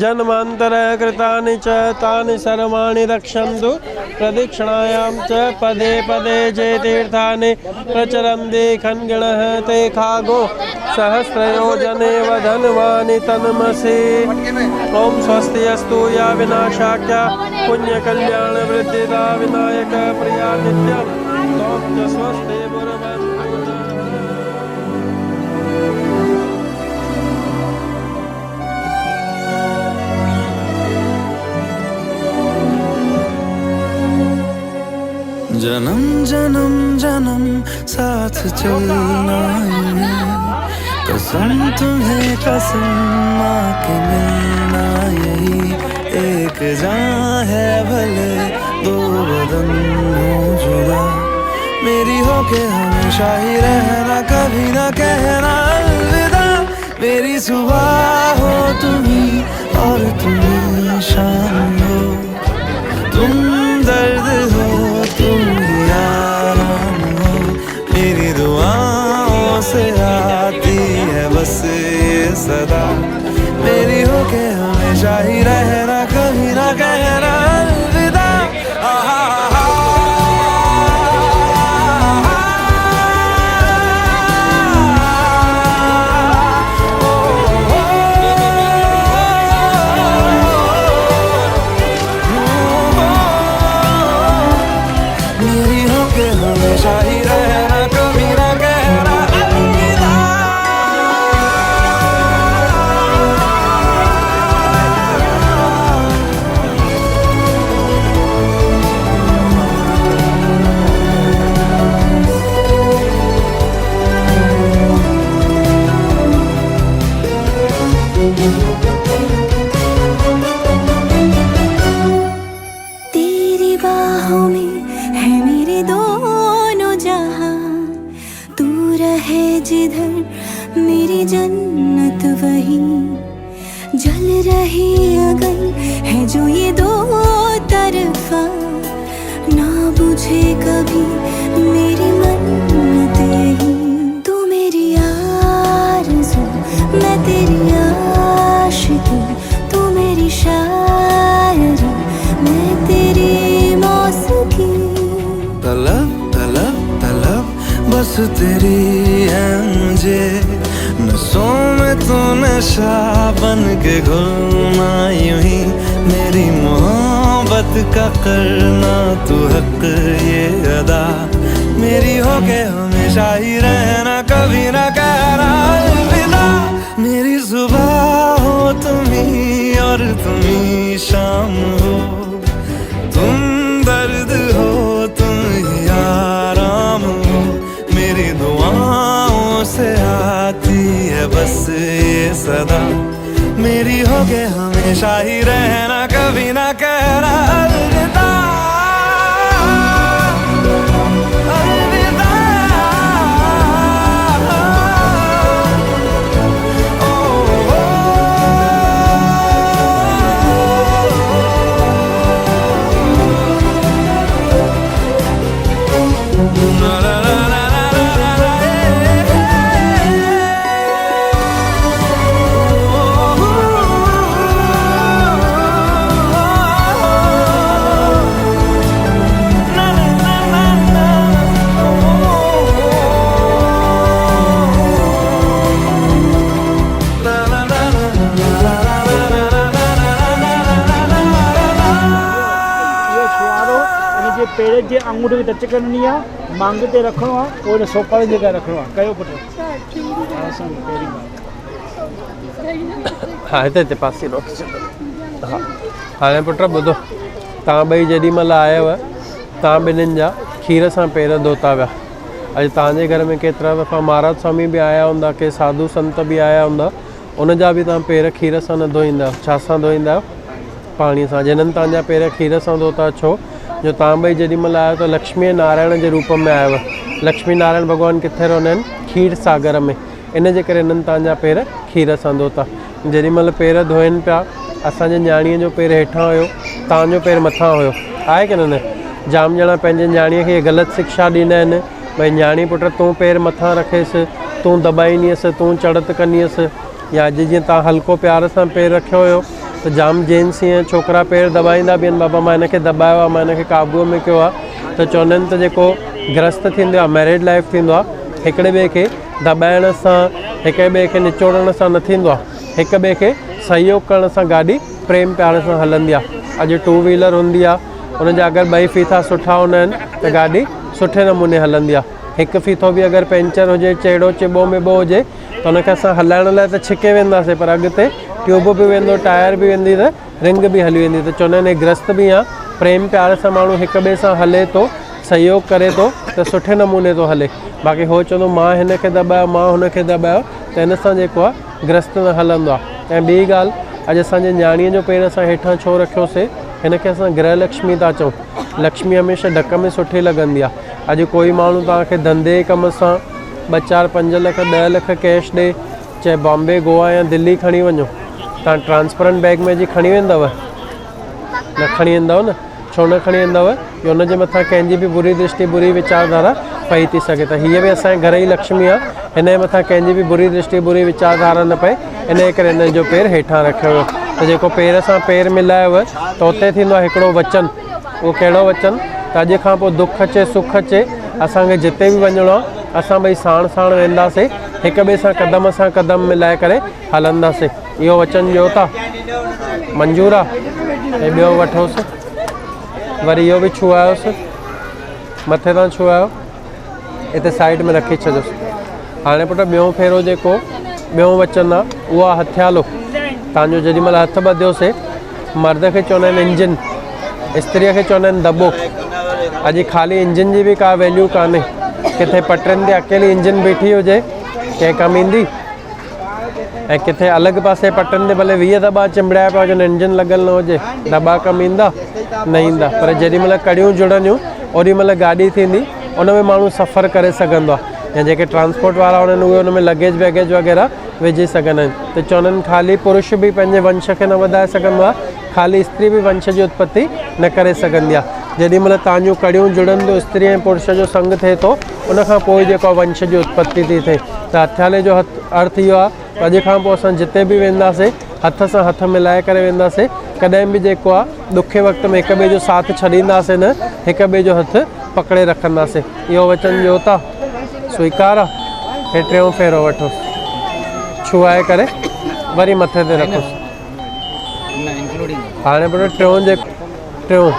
जन्मांतर कृतानि च तानि सर्वाणि रक्षन्तु प्रदक्षिणायां च पदे पदे जे तीर्थानि प्रचरन्ति खन्गणः ते खागो सहस्रयोजने वधन्वानि तन्मसि ॐ स्वस्ति अस्तु या विनाशाख्या पुण्यकल्याण वृद्धिदा विनायक प्रिया नित्यं त्वं च स्वस्ति बुर्वन्तु जन्म जन्म जन्म साथ चलना है कसम तुम्हें कसम माँ के मिलना यही एक जान है भले दो बदन हो जुदा मेरी होके हमेशा ही रहना कभी ना कहना अलविदा मेरी सुबह हो तुम्ही और तुम शाम हो तुम दर्द हो तुम आराम हो मेरी दुआओं से आती है बस ये सदा मेरी होके हमेशा ही रहना कभी ना कहना अलविदा हमेशा ही रहना कभी ना कहना अलविदा तेरी बाहों में है मेरे दोनों जहां तू रहे जिधर मेरी जन्नत वहीं जल रही अगर है जो ये दो तरफा ना बुझे कभी मेरी मन्नत यही तू मेरी आरज़ू मैं तेरी आशिकी तू मेरी शायरी मैं तेरी मौसीकी तलब तलब तलब बस तेरी है मुझे नसों में तू नशा बन के घुलना यूं ही मेरी मोहब्बत का करना तू हक ये अदा मेरी होके हमेशा ही रहना कभी ना कहना अलविदा मेरी सुबह हो तुम्ही और तुम्ही शाम हो तुम दर्द हो तुम ही आराम हो मेरी दुआओं से आती है बस ये सदा मेरी होके हमेशा ही रहना कभी ना कहना अलविदा अलविदा पेर जे आंगूठे खे टच करणी आहे, मांग ते रखिणो आहे, पोइ सोपारी जॻह रखिणो आहे। कयो पुटु हाँ हिते पासे हाँ हाणे पुट ॿुधो, तव्हां ॿई जेॾी महिल आयव तव्हां ॿिन्हिनि जा खीर सां पेर धोता विया। अॼु तव्हांजे घर में केतिरा दफ़ा महाराज स्वामी बि आया हूंदा, के साधु संत बि आया हूंदा, उनजा बि तव्हां पेर खीर सां न धोईंदा आहियो। छा सां धोईंदा आहियो? पाणीअ सां। जिन्हनि तव्हांजा पेर खीर सां धोता, छो जो तव्हां ॿई जेॾी महिल आयो त लक्ष्मी नारायण जे रूप में आयव। लक्ष्मी नारायण भॻवानु किथे रहंदा आहिनि? खीर सागर में। इन जे करे इन्हनि तव्हांजा पेर खीर सां धोता। जेॾी महिल पेर धोइनि पिया, असांजे न्याणीअ जो पेर हेठां हुयो, तव्हांजो पेर मथां हुयो, आहे की न? जाम ॼणा पंहिंजे न्याणीअ खे ग़लति शिक्षा ॾींदा आहिनि, भई न्याणी पुट तूं पेर मथां रखेसि, तूं दॿाईंदीअसि, तूं चढ़त कंदीअसि। या अॼु जीअं तव्हां हल्को प्यार सां पेर रखियो हुयो त जाम जेंट्स ईअं छोकिरा पेर दॿाईंदा बि आहिनि, बाबा मां हिनखे दॿायो आहे, मां हिनखे काबूअ में कयो आहे। त चवंदा आहिनि त जेको ग्रस्त थींदो आहे, मैरिड लाइफ थींदो आहे, हिकिड़े ॿिए खे दॿाइण सां, हिकु ॿिए खे निचोड़ण सां न थींदो आहे, हिकु ॿिए खे सहयोग करण सां गाॾी प्रेम प्यार सां हलंदी आहे। अॼु टू व्हीलर हूंदी आहे, हुनजा अगरि ॿई फीथा सुठा हूंदा आहिनि त गाॾी सुठे नमूने हलंदी आहे। हिकु फीथो बि अगरि पंचर हुजे, चेड़ो चिॿो में ॿो हुजे त हुनखे असां हलाइण लाइ त छिके वेंदासीं, पर अॻिते ट्यूब बि वेंदो, टायर बि वेंदी, त रिंग बि हली वेंदी। त चवंदा आहिनि ग्रस्त बि आहे, प्रेम प्यार सां माण्हू हिक ॿिए सां हले थो, सहयोग करे थो त सुठे नमूने थो हले। बाक़ी हो चवंदो मां हिनखे दॿायो, मां हुनखे दॿायो, त हिन सां जेको आहे ग्रस्त न हलंदो आहे। ऐं ॿी ॻाल्हि, अॼु असांजे न्याणीअ जो पेर असां हेठां छो रखियोसीं? हिनखे असां गृह लक्ष्मी था चऊं। लक्ष्मी हमेशह ढक में सुठी लॻंदी आहे। अॼु कोई माण्हू तव्हांखे धंधे कम सां 2, 4, 5 लख 10 लख कैश ॾे, चाहे बॉम्बे, गोवा या दिल्ली खणी वञो, तव्हां ट्रांसपेरेंट बैग में जी खणी वेंदव? न खणी वेंदव न। छो न खणी वेंदव? की हुनजे मथां कंहिंजी बि बुरी दृष्टि, बुरी विचारधारा पई थी सघे। त हीअ बि असांजे घर जी लक्ष्मी आहे, हिन जे मथां कंहिंजी बि बुरी दृष्टि, बुरी विचारधारा न पए, इन जे करे हिन जो पेर हेठां रखियो हुयो। त जेको पेर सां पेर मिलायव त उते थींदो आहे हिकिड़ो वचन। उहो कहिड़ो वचन? त अॼु खां पोइ दुख अचे सुख अचे, असांखे जिते बि वञिणो आहे असां ॿई साण साण वेंदासीं, हिक ॿिए सां कदम मिलाए करे हलंदासीं। इहो वचन ॾियो था? मंज़ूरु आहे? ऐं ॿियो वठोसि, वरी इहो बि छुआयोसि, मथे तां छुआयो, हिते साइड में रखी छॾियोसि। हाणे पुटु ॿियों फेरो जेको ॿियों वचन आहे उहो आहे हथियालो। तव्हांजो जेॾी महिल हथु ॿधियोसीं, मर्द खे चवंदा आहिनि इंजन, स्त्रीअ खे चवंदा आहिनि दॿो। अॼु ख़ाली इंजन जी बि का वैल्यू कान्हे। किथे पटरियुनि ते अकेली इंजन बीठी हुजे, कंहिं कमु ईंदी? ऐं किथे अलॻि पासे पटरियुनि ते भले 20 दॿा चिंबड़ाया पिया हुजनि, इंजन लॻल न हुजे, दॿा कमु ईंदा? न ईंदा। पर जेॾी महिल कड़ियूं जुड़ंदियूं, ओॾी महिल गाॾी थींदी, उन में माण्हू सफ़र करे सघंदो आहे। या जेके ट्रांसपोर्ट वारा हुननि उहे हुन में लगेज वैगेज वग़ैरह विझी सघंदा आहिनि। त चवंदा आहिनि ख़ाली पुरुष बि पंहिंजे वंश खे न वधाए सघंदो आहे, ख़ाली स्त्री बि वंश जी उत्पत्ति न करे सघंदी आहे। जेॾी महिल तव्हांजूं कड़ियूं जुड़नि, स्त्री ऐं पुरुष जो संग थिए थो, उनखां पोइ जेको वंश जी उत्पत्ति थी थिए। त हथियाले जो अर्थ इहो आहे त अॼु खां पोइ असां जिते बि वेंदासीं, हथ सां हथ मिलाए करे वेंदासीं। कॾहिं बि जेको आहे ॾुखे वक़्त में हिक ॿिए जो साथ छॾींदासीं न, हिक ॿिए जो हथु पकड़े रखंदासीं। इहो वचन ॾियो था? स्वीकार आहे? हे टियों फेरो वठोसि, छुआए करे वरी मथे ते रखोसि। हाणे पुटु टियों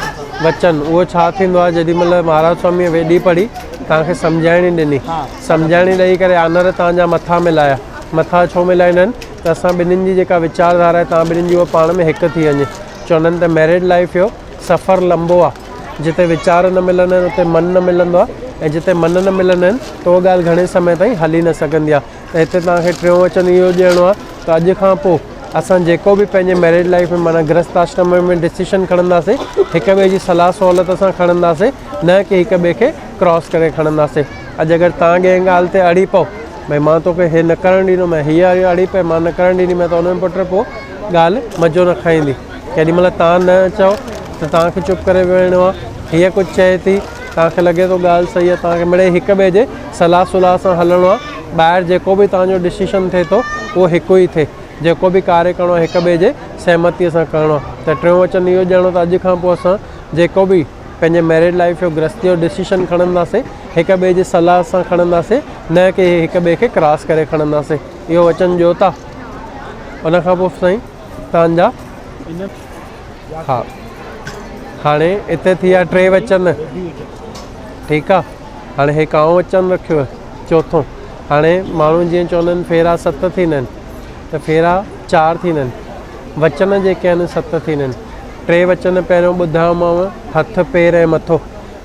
वचन उहो छा थींदो आहे? जेॾी महिल महाराज स्वामीअ वेॾी पढ़ी, तव्हांखे सम्झाइणी ॾिनी, सम्झाइणी ॾेई करे आनर तव्हांजा मथा मिलाया। मथा छो मिलाईंदा आहिनि? त असां ॿिन्हिनि जी जेका विचारधारा आहे, तव्हां ॿिन्हिनि जी उहा पाण में हिकु थी वञे। चवंदा आहिनि त मैरिड लाइफ जो सफ़रु लंबो आहे। जिते वीचार न मिलंदा आहिनि उते मन न मिलंदो आहे, ऐं जिते मन न मिलंदा आहिनि त उहा ॻाल्हि घणे समय ताईं हली न सघंदी आहे। त हिते तव्हांखे टियों वचन इहो ॾियणो आहे त अॼु खां पोइ असां जेको बि पंहिंजे मैरिड लाइफ में माना गृहस्थ आश्रम में डिसीशन खणंदासीं, हिक ॿिए जी सलाह सहूलियत सां खणंदासीं, न की हिक ॿिए खे क्रॉस करे खणंदासीं। अॼु अगरि तव्हां कंहिं ॻाल्हि ते अड़ी पओ, भई मां तोखे हे न करणु ॾींदोमांइ, हीअ अड़ी पए मां न करणु ॾींदीमांइ, त हुन में पुट पोइ ॻाल्हि मज़ो न खाईंदी। केॾी महिल तव्हां न चओ त तव्हांखे चुप करे वेहणो आहे, हीअ कुझु चए थी, तव्हांखे लॻे थो ॻाल्हि सही आहे, तव्हांखे मिड़े हिक ॿिए जे सलाह सुलाह सां हलणो आहे। ॿाहिरि जेको बि तव्हांजो डिसीशन थिए थो उहो हिकु ई थिए, जेको बि कार्य करिणो आहे हिक ॿिए जे सहमतीअ सां करिणो आहे। त टियों वचन इहो ॾियणो त अॼु खां पोइ असां जेको बि पंहिंजे मैरिड लाइफ जो गृहस्थी जो डिसीशन खणंदासीं, हिक ॿिए जी सलाह सां खणंदासीं, न की हिक ॿिए खे क्रॉस करे खणंदासीं। इहो वचन ॾियो था? उनखां पोइ साईं तव्हांजा हा हाणे हिते थी विया 3 वचन, ठीकु आहे। हाणे हे काओं वचन रखियो आहे चौथों। हाणे माण्हू जीअं चवंदा आहिनि फेरा 7 थींदा आहिनि, त फेरा 4 थींदा आहिनि, वचन जेके आहिनि 7 थींदा आहिनि। 3 वचन पहिरियों ॿुधायोमांव, हथ पेर ऐं मथो।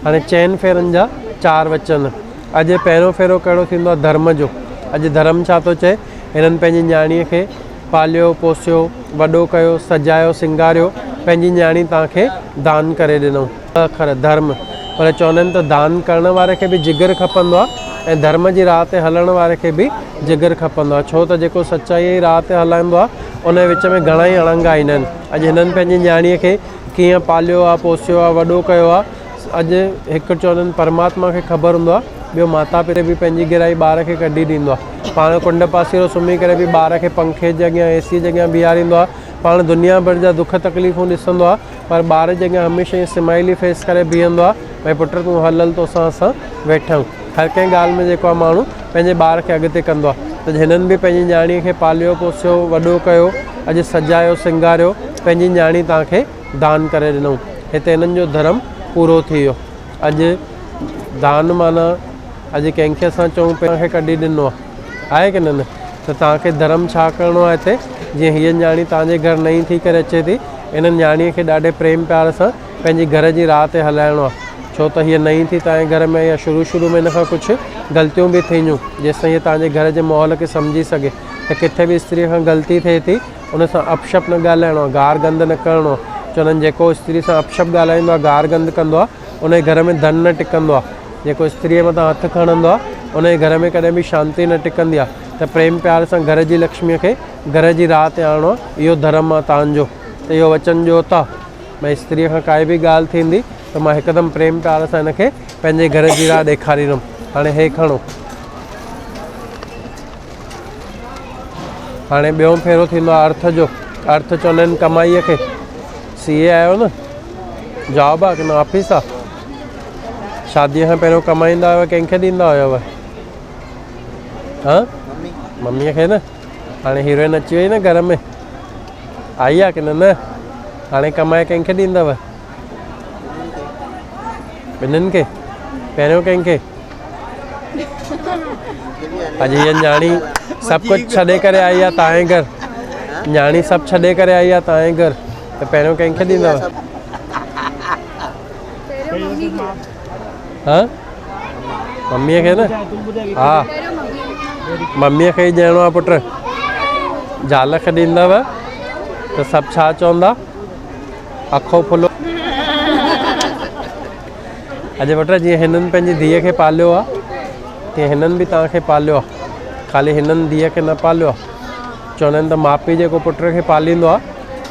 हाणे 4 फेरनि जा 4 वचन। अॼु पहिरियों फेरो कहिड़ो थींदो आहे? धर्म जो। अॼु धर्म छा थो चए? हिननि पंहिंजी न्याणीअ खे पालियो पोसियो, वॾो कयो, सजायो सिंगारियो, पंहिंजी न्याणी तव्हांखे दान करे ॾिनऊं। अखर धर्म, पर चवंदा आहिनि त दान करण वारे खे बि जिगर खपंदो आहे ऐं धर्म जी राह ते हलण वारे खे बि जिगर खपंदो आहे। छो त जेको सचाई जी राह ते हलाईंदो आहे उन जे विच में घणा ई अड़ंगा ईंदा आहिनि। अॼु हिननि पंहिंजी न्याणीअ खे कीअं पालियो आहे, पोसियो आहे, वॾो कयो आहे। अॼु हिकु चवंदा आहिनि परमात्मा खे ख़बर हूंदो आहे, ॿियो माता पिता बि पंहिंजी गिराई ॿार खे कढी ॾींदो आहे। पाण कुंड पासीरो सुम्ही करे बि ॿार खे पंखे जे अॻियां AC जे अॻियां बीहारींदो आहे। पाण दुनिया भर जा दुख तकलीफ़ूं ॾिसंदो आहे, पर ॿार जे अॻियां हमेशह स्माइली फेस करे बीहंदो आहे, भई पुट तूं हलल तोसां असां वेठा आहियूं। हर कंहिं ॻाल्हि में जेको आहे माण्हू पंहिंजे ॿार खे अॻिते कंदो आहे। त हिननि बि पंहिंजी न्याणीअ खे पालियो पोसियो, वॾो कयो, अॼु सजायो सिंगारियो, पंहिंजी न्याणी तव्हांखे दान करे ॾिनऊं। हिते हिननि जो धर्म पूरो थी वियो। अॼु दान माना अॼु कंहिंखे असां चऊं पिया खे कढी ॾिनो आहे की न? त तव्हांखे धर्म छा करिणो आहे हिते? जीअं हीअ न्याणी तव्हांजे घर नई थी करे अचे थी, इन न्याणीअ खे ॾाढे प्रेम प्यार सां पंहिंजी घर जी राह ते हलाइणो आहे। छो त हीअ नई थी तव्हांजे घर में, या शुरू में हिन खां कुझु ग़लतियूं बि थींदियूं, जेसिताईं हीअ तव्हांजे घर जे माहौल खे सम्झी सघे। त किथे बि स्त्रीअ खां ग़लती थिए थी, उन सां अपशप न ॻाल्हाइणो आहे, गार गंद न करिणो आहे। चवंदा आहिनि जेको स्त्री सां अपशप ॻाल्हाईंदो आहे, गार गंद कंदो आहे, उन जे घर में धन न टिकंदो आहे। जेको स्त्रीअ मथां हथु खणंदो आहे, उन जे घर में कॾहिं बि शांती न टिकंदी आहे। त प्रेम प्यार सां घर जी लक्ष्मीअ खे घर जी राह ते आणणो आहे, इहो धर्म आहे तव्हांजो। त इहो वचन ॾियो था, भई स्त्रीअ खां काई बि ॻाल्हि थींदी त मां हिकदमि प्रेम प्यार सां हिनखे पंहिंजे घर जी राह ॾेखारींदुमि। हाणे हे खणो। हाणे ॿियों फेरो थींदो आहे अर्थ जो। अर्थ चवंदा आहिनि कमाईअ खे। CA आहियो न, जॉब आहे की न ऑफिस आहे? शादीअ खां पहिरियों कमाईंदा हुयव, कंहिंखे ॾींदा हुयव? हां, मम्मीअ खे न। हाणे हीरोइन अची वई न घर में, आई आहे की न? हाणे कमाए कंहिंखे ॾींदव? ॿिन्हिनि खे? पहिरियों कंहिंखे? अॼु हीअ न्याणी सभु कुझु छॾे करे आई आहे तव्हांजे घर, न्याणी सभु छॾे करे आई आहे तव्हांजे घर, त पहिरियों कंहिंखे ॾींदव? हां, मम्मीअ खे न? हा, मम्मीअ खे ई ॾियणो आहे पुट। ज़ाल खे ॾींदव त सभु छा चवंदा? अखो फुलो। अॼु पुट जीअं हिननि पंहिंजी धीअ खे पालियो आहे, तीअं हिननि बि तव्हांखे पालियो आहे। ख़ाली हिननि धीअ खे न पालियो आहे। चवंदा आहिनि त माउ पीउ जेको पुट खे पालींदो आहे,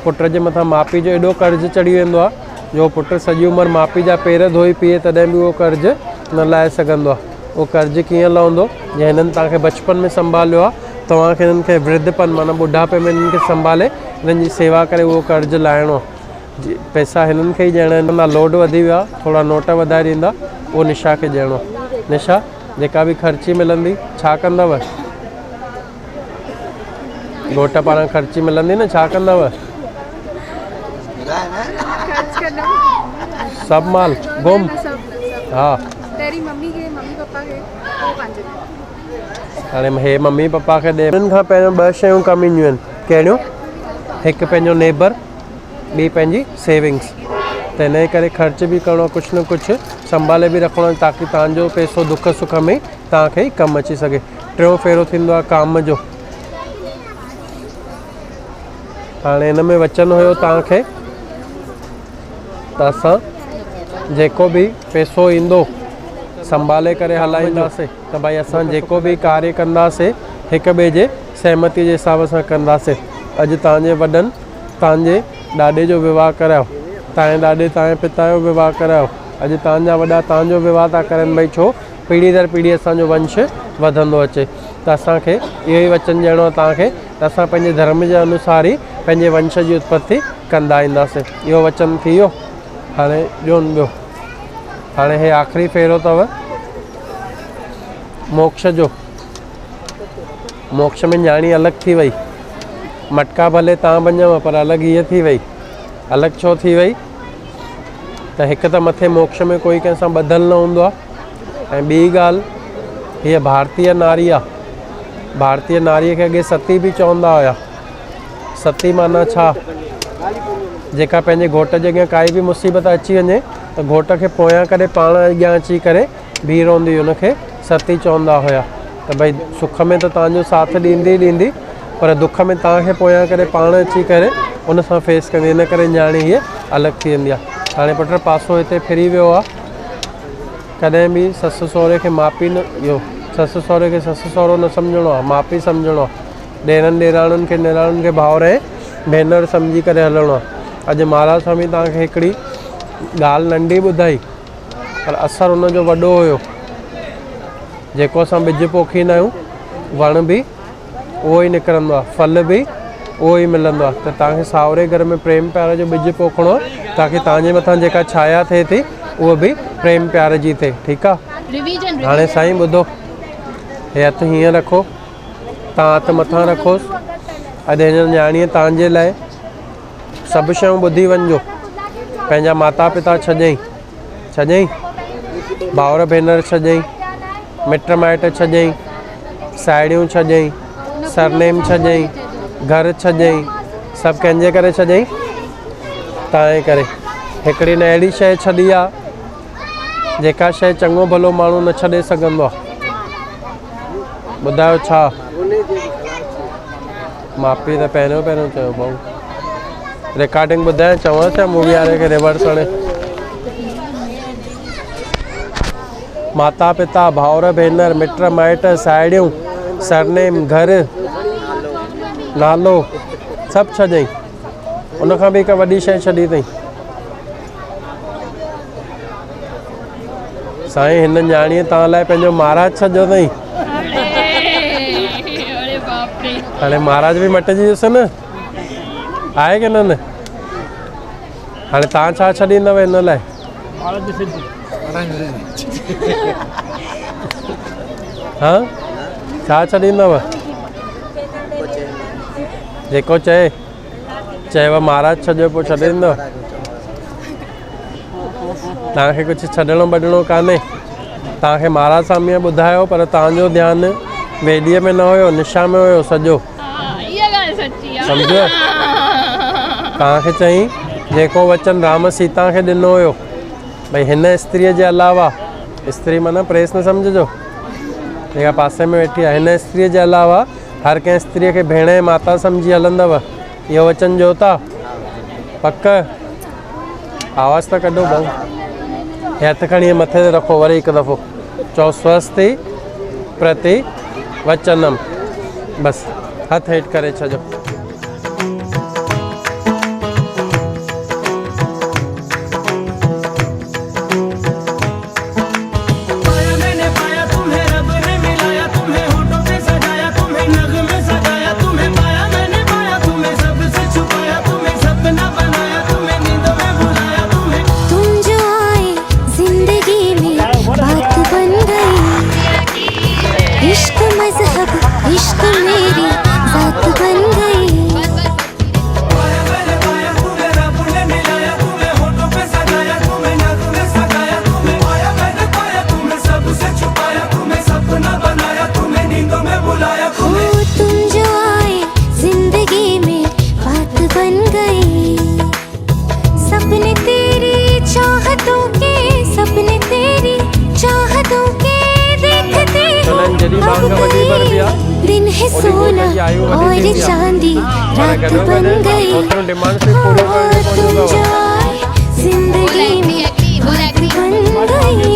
पुट जे मथां माउ पीउ जो एॾो कर्ज़ु चढ़ी वेंदो आहे, जो पुट सॼी उमिरि माउ पीउ जा पेर धोई पीए तॾहिं बि उहो कर्ज़ु न लाहे सघंदो आहे। उहो कर्ज़ु कीअं लहंदो? जीअं हिननि तव्हांखे बचपन में संभालियो आहे, तव्हांखे हिननि खे वृद्धपन माना ॿुढापे में हिननि खे संभाले हिननि जी सेवा करे उहो कर्ज़ु लाहिणो आहे। पैसा हिननि खे ई ॾियणा आहिनि। माना लोड वधी वियो आहे, थोरा नोट वधाए ॾींदा, उहो निशा खे ॾियणो आहे। निशा, जेका बि ख़र्ची मिलंदी छा कंदव? घोट पारां ख़र्ची मिलंदी न, छा कंदव? सभु माल गुम? हा। हाणे हे मम्मी पप्पा खे ॾे। हिननि खां पहिरियों 2 शयूं कमु ईंदियूं आहिनि। कहिड़ियूं? हिकु पंहिंजो नेबर, ॿी पंहिंजी सेविंग्स। त हिन जे करे ख़र्च बि करिणो, कुझु न कुझु संभाले बि रखिणो, ताकी तव्हांजो पैसो दुख सुख में तव्हांखे ई कमु अची सघे। 3 फेरो थींदो आहे काम जो। हाणे हिन में वचन हुयो तव्हांखे त असां जेको बि पैसो ईंदो संभाले करे हलाईंदासीं। त भई असां जेको बि कार्य कंदासीं हिक ॿिए जे सहमति जे हिसाब सां कंदासीं। अॼु तव्हांजे वॾनि तव्हांजे ॾाॾे जो विवाह करायो, तव्हांजे ॾाॾे तव्हांजे पिता जो विवाह करायो। अॼु तव्हांजा वॾा तव्हांजो विवाह था करनि। भई छो? पीढ़ी दर पीढ़ी असांजो वंश वधंदो अचे। त असांखे इहो ई वचन ॾियणो आहे तव्हांखे त असां पंहिंजे धर्म जे अनुसार ई पंहिंजे वंश जी उत्पत्ति कंदा ईंदासीं। इहो वचन थी वियो। हाणे ॿियो हाणे हे आख़िरी फेरो अथव मोक्ष जो। मोक्ष में न्याणी अलॻि थी वई। मटका भले तव्हां बञव, पर अलॻि हीअ थी वई। अलॻि छो थी वई? त हिकु त मथे मोक्ष में कोई कंहिंसां ॿधल न हूंदो आहे, ऐं ॿी ॻाल्हि हीअ भारतीय नारी आहे। भारतीय नारीअ खे अॻे सती बि चवंदा हुया। सती माना छा? जेका पंहिंजे घोट जे अॻियां काई बि मुसीबत अची वञे त घोट खे पोयां करे पाण अॻियां अची करे बीह रहंदी, हुनखे सती चवंदा हुया। त भई सुख में त तव्हांजो साथ ॾींदी ॾींदी, पर दुख में तव्हांखे पोयां करे पाण अची करे उन सां फेस कंदी। इन करे न्याणी हीअ अलॻि थी वेंदी आहे। हाणे पुट पासो हिते फिरी वियो आहे। कॾहिं बि ससु सहुरे खे माउ पीउ न, इहो ससु सहुरे खे ससु सहुरो न सम्झणो आहे, माउ पीउ सम्झणो आहे। ॾेरनि ॾेराणियुनि खे निणाणुनि खे भाउर ऐं भेनर सम्झी करे हलणो आहे। अॼु महाराज स्वामी तव्हांखे हिकिड़ी ॻाल्हि नंढी ॿुधाई, पर असरु हुनजो वॾो हुयो। जेको असां ॿिज पोखींदा आहियूं, वण बि उहो ई निकिरंदो आहे, फल बि उहो ई मिलंदो आहे। त तव्हांखे साहुरे घर में प्रेम प्यार जो ॿिज पोखणो आहे, ताकी तव्हांजे मथां जेका छाया थिए थी उहा बि प्रेम प्यार जी थिए। ठीकु आहे? हाणे साईं ॿुधो, हे हथु हीअं रखो, तव्हां हथु मथां रखोसि। अॼु हिन न्याणीअ तव्हांजे लाइ सभु शयूं ॿुधी वञिजो। पंहिंजा माता पिता छॾियईं, भाउर भेनर छॾियईं, मिट माइट छॾियईं, साहेड़ियूं छॾियईं, सरनेम छॾियईं, घर छॾियईं, सभु कंहिंजे करे छॾियईं? तव्हांजे करे। हिकिड़ी न अहिड़ी शइ छॾी आहे जेका शइ चङो भलो माण्हू न छॾे सघंदो आहे। ॿुधायो छा? माउ पीउ त पहिरियों चयो भाऊ। रिकॉर्डिंग ॿुधाए चवां छा मूवी वारे खे रिवर्स हणे? माता पिता, भाउर भेनर, मिट माइट, साहेड़ियूं, सरनेम, घर, नालो सभु छॾियईं। उनखां बि हिकु वॾी शइ छॾी अथई। साईं हिन न्याणीअ तव्हां लाइ पंहिंजो महाराज छॾियो अथई। हाणे महाराज बि मटिजी वियुसि न, आहे की न? हाणे तव्हां छा छॾींदव हिन लाइ? हा, छा छॾींदव? जेको चएव महाराज छॾियो, पोइ छॾे ॾींदव? तव्हांखे कुझु छॾणो बॾणो कान्हे। तव्हांखे महाराज स्वामीअ ॿुधायो, पर तव्हांजो ध्यानु वेॾीअ में न हुयो, निशा में हुयो सॼो। सम्झो? तव्हांखे चई जेको वचन राम सीता खे ॾिनो हुयो, भई हिन स्त्रीअ जे अलावा, स्त्री माना प्रेस न सम्झिजो, जेका पासे में वेठी आहे, हिन स्त्रीअ जे अलावा हर कंहिं स्त्रीअ खे भेण ऐं माता सम्झी हलंदव। इहो वचन ॾियो था? पक? आवाज़ त कढो भाऊ। हे हथु खणी मथे ते रखो, वरी हिकु दफ़ो चओ स्वस्ति प्रति वचनम। बसि हथु हेठि करे छॾियो। इश्क मेरी बात बन गई। तुम जो आए जिंदगी में बात बन गई। सपने तेरी चाहतों के, सपने तेरी चाहतों के देखते हो दिन है सोना और चांदी रात बन गई। तुम जो आए जिंदगी में बात बन गई।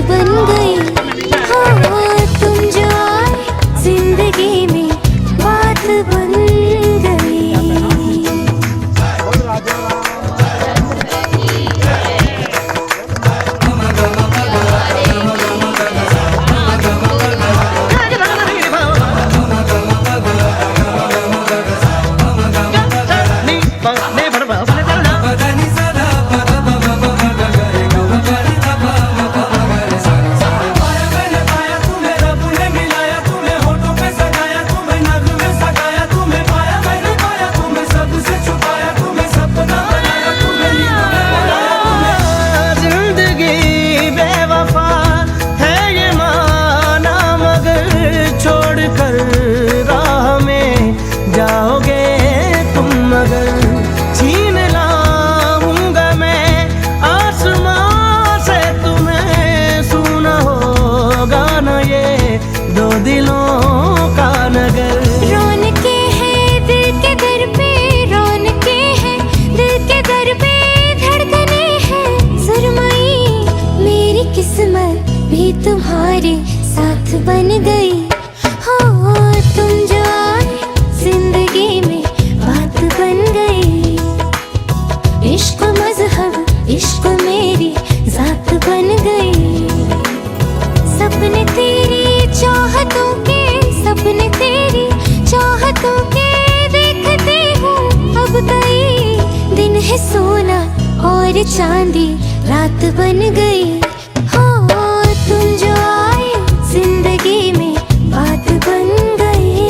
बन गई। हाँ तुम जो आए जिंदगी में बात बन गई। तुम्हारे साथ बन गई। हो तुम जो आए जिंदगी में बात बन गई। इश्क मजहब इश्क मेरी जात बन गई। सपने तेरी चाहतों के, सपने तेरी चाहतों के देखते हूँ अब कई दिन है सोना और चांदी रात बन गई। तुम जो आए जिंदगी में बात बन गई।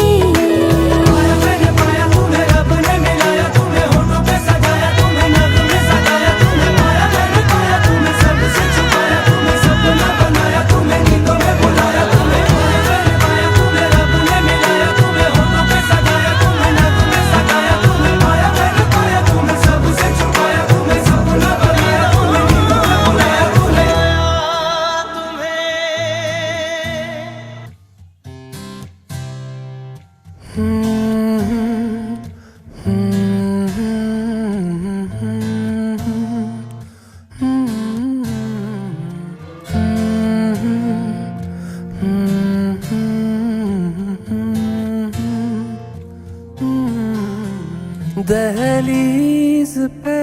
दहलीज पे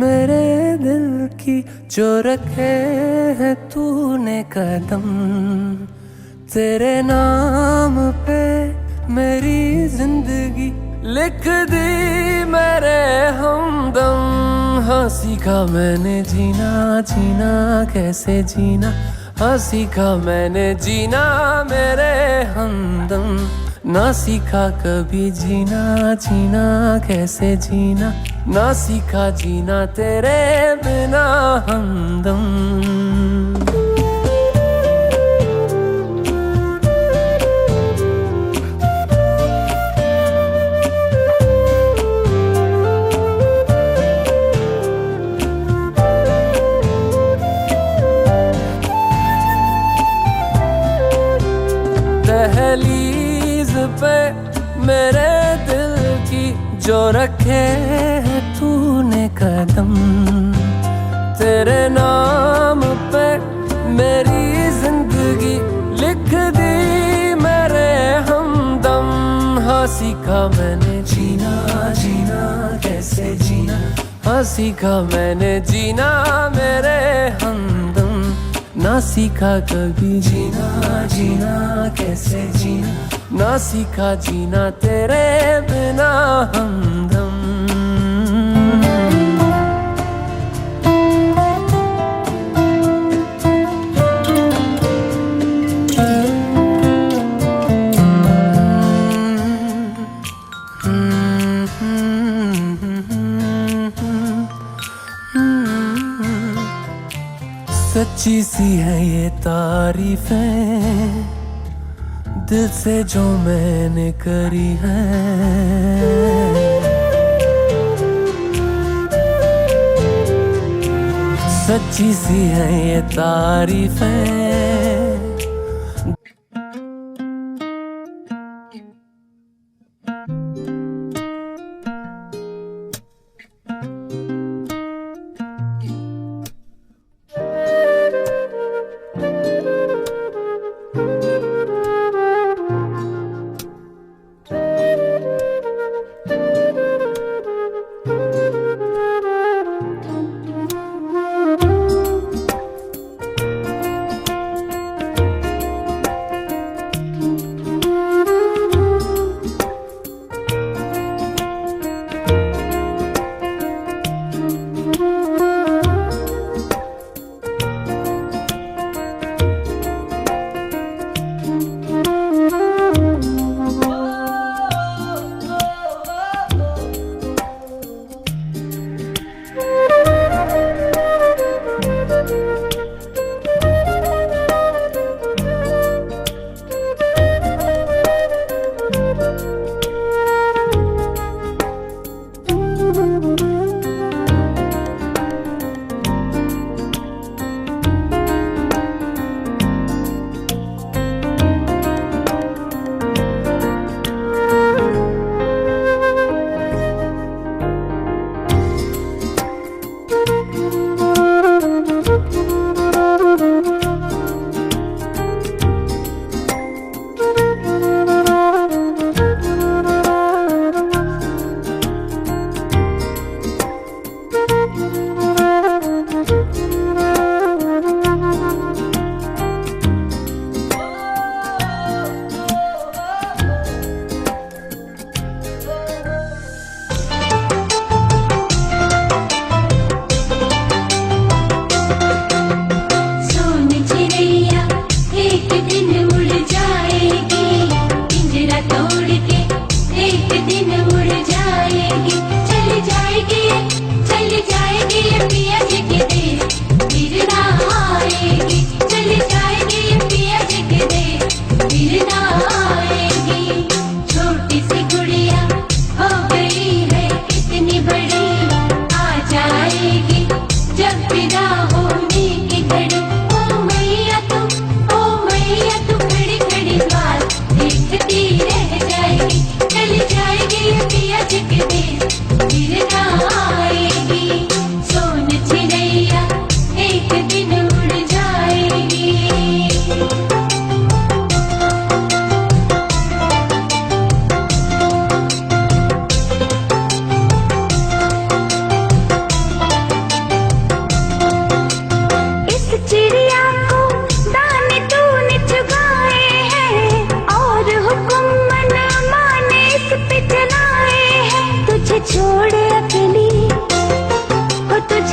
मेरे दिल की जो रखे है तूने कदम, तेरे नाम पे मेरी जिंदगी लिख दी मेरे हमदम। हाँ सीखा मैंने जीना, जीना कैसे जीना, हाँ सीखा मैंने जीना मेरे हमदम। ना सीखा कभी जीना, जीना कैसे जीना, ना सीखा जीना तेरे बिना हमदम। दहलीज पे मेरे दिल की जो रखे है तूने कदम, तेरे नाम पे मेरी जिंदगी लिख दी मेरे हमदम। हाँ सीखा मैंने जीना, जीना कैसे जीना, हाँ सीखा मैंने जीना मेरे हमदम। ना सीखा कभी जीना, जीना कैसे जीना, ना सीखा जीना तेरे बिना हमदम। सच्ची सी है ये तारीफें दिल से जो मैंने करी है। सच्ची सी है ये तारीफें।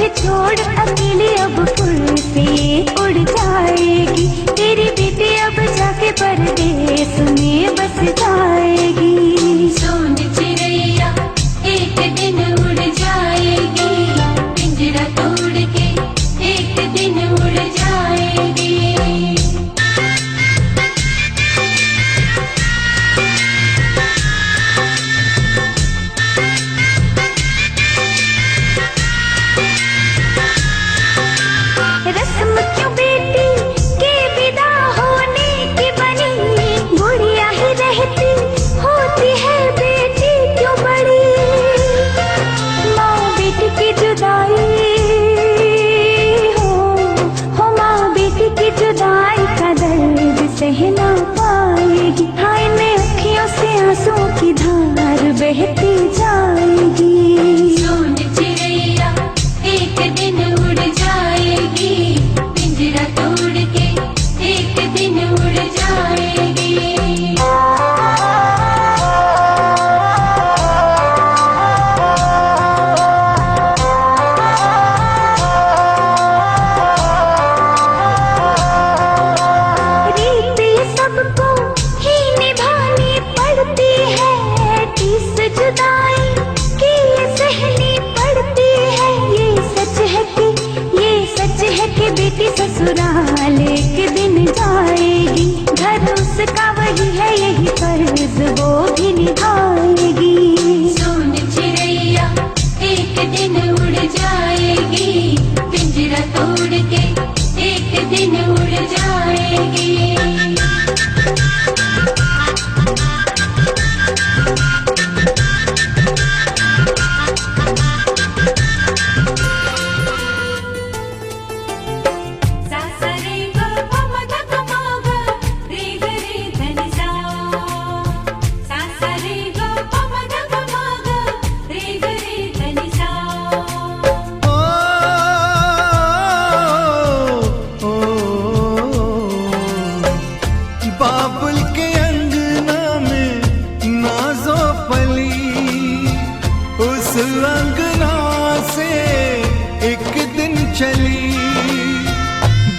मुझे छोड़ अकेले अब फुल से उड़ जाएगी, तेरी बेटी अब जाके परदेस में बस जाएगी। सोन चिड़ैया एक दिन उड़ जाएगी, पिंजरा तोड़ के एक दिन उड़ जाएगी। रस्म क्यों बेटी के विदा होने की बनी, गुड़िया ही रहती होती है बेटी क्यों बड़ी। माँ बेटी की जुदाई हो माँ बेटी की जुदाई का दर्द सह ना पाएगी। हाय में अखियों से आंसू की धार बहती जाएगी। सोन चिड़ैया एक दिन उड़ जाएगी, पिंजरा तोड़ के एक दिन उड़ जाएगी। रीत ये सबको ही निभानी पड़ती है, किस जुदाई की ये सहनी पड़ती है। ये सच है कि बेटी ससुराल एक दिन जाएगी, घर उसका वही है यही फर्ज वो भी निभाएगी। सोन चिड़ैया एक दिन उड़ जाएगी, पिंजरा तोड़ के एक दिन उड़ जाएगी। बाबुल के अंगना में नाजो पली, उस अंगना से एक दिन चली।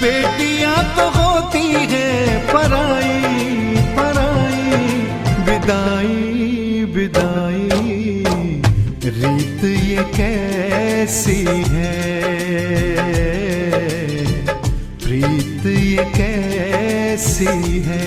बेटियां तो होती है पराई पराई, विदाई विदाई रीत ये कैसी है, प्रीत ये कैसी है।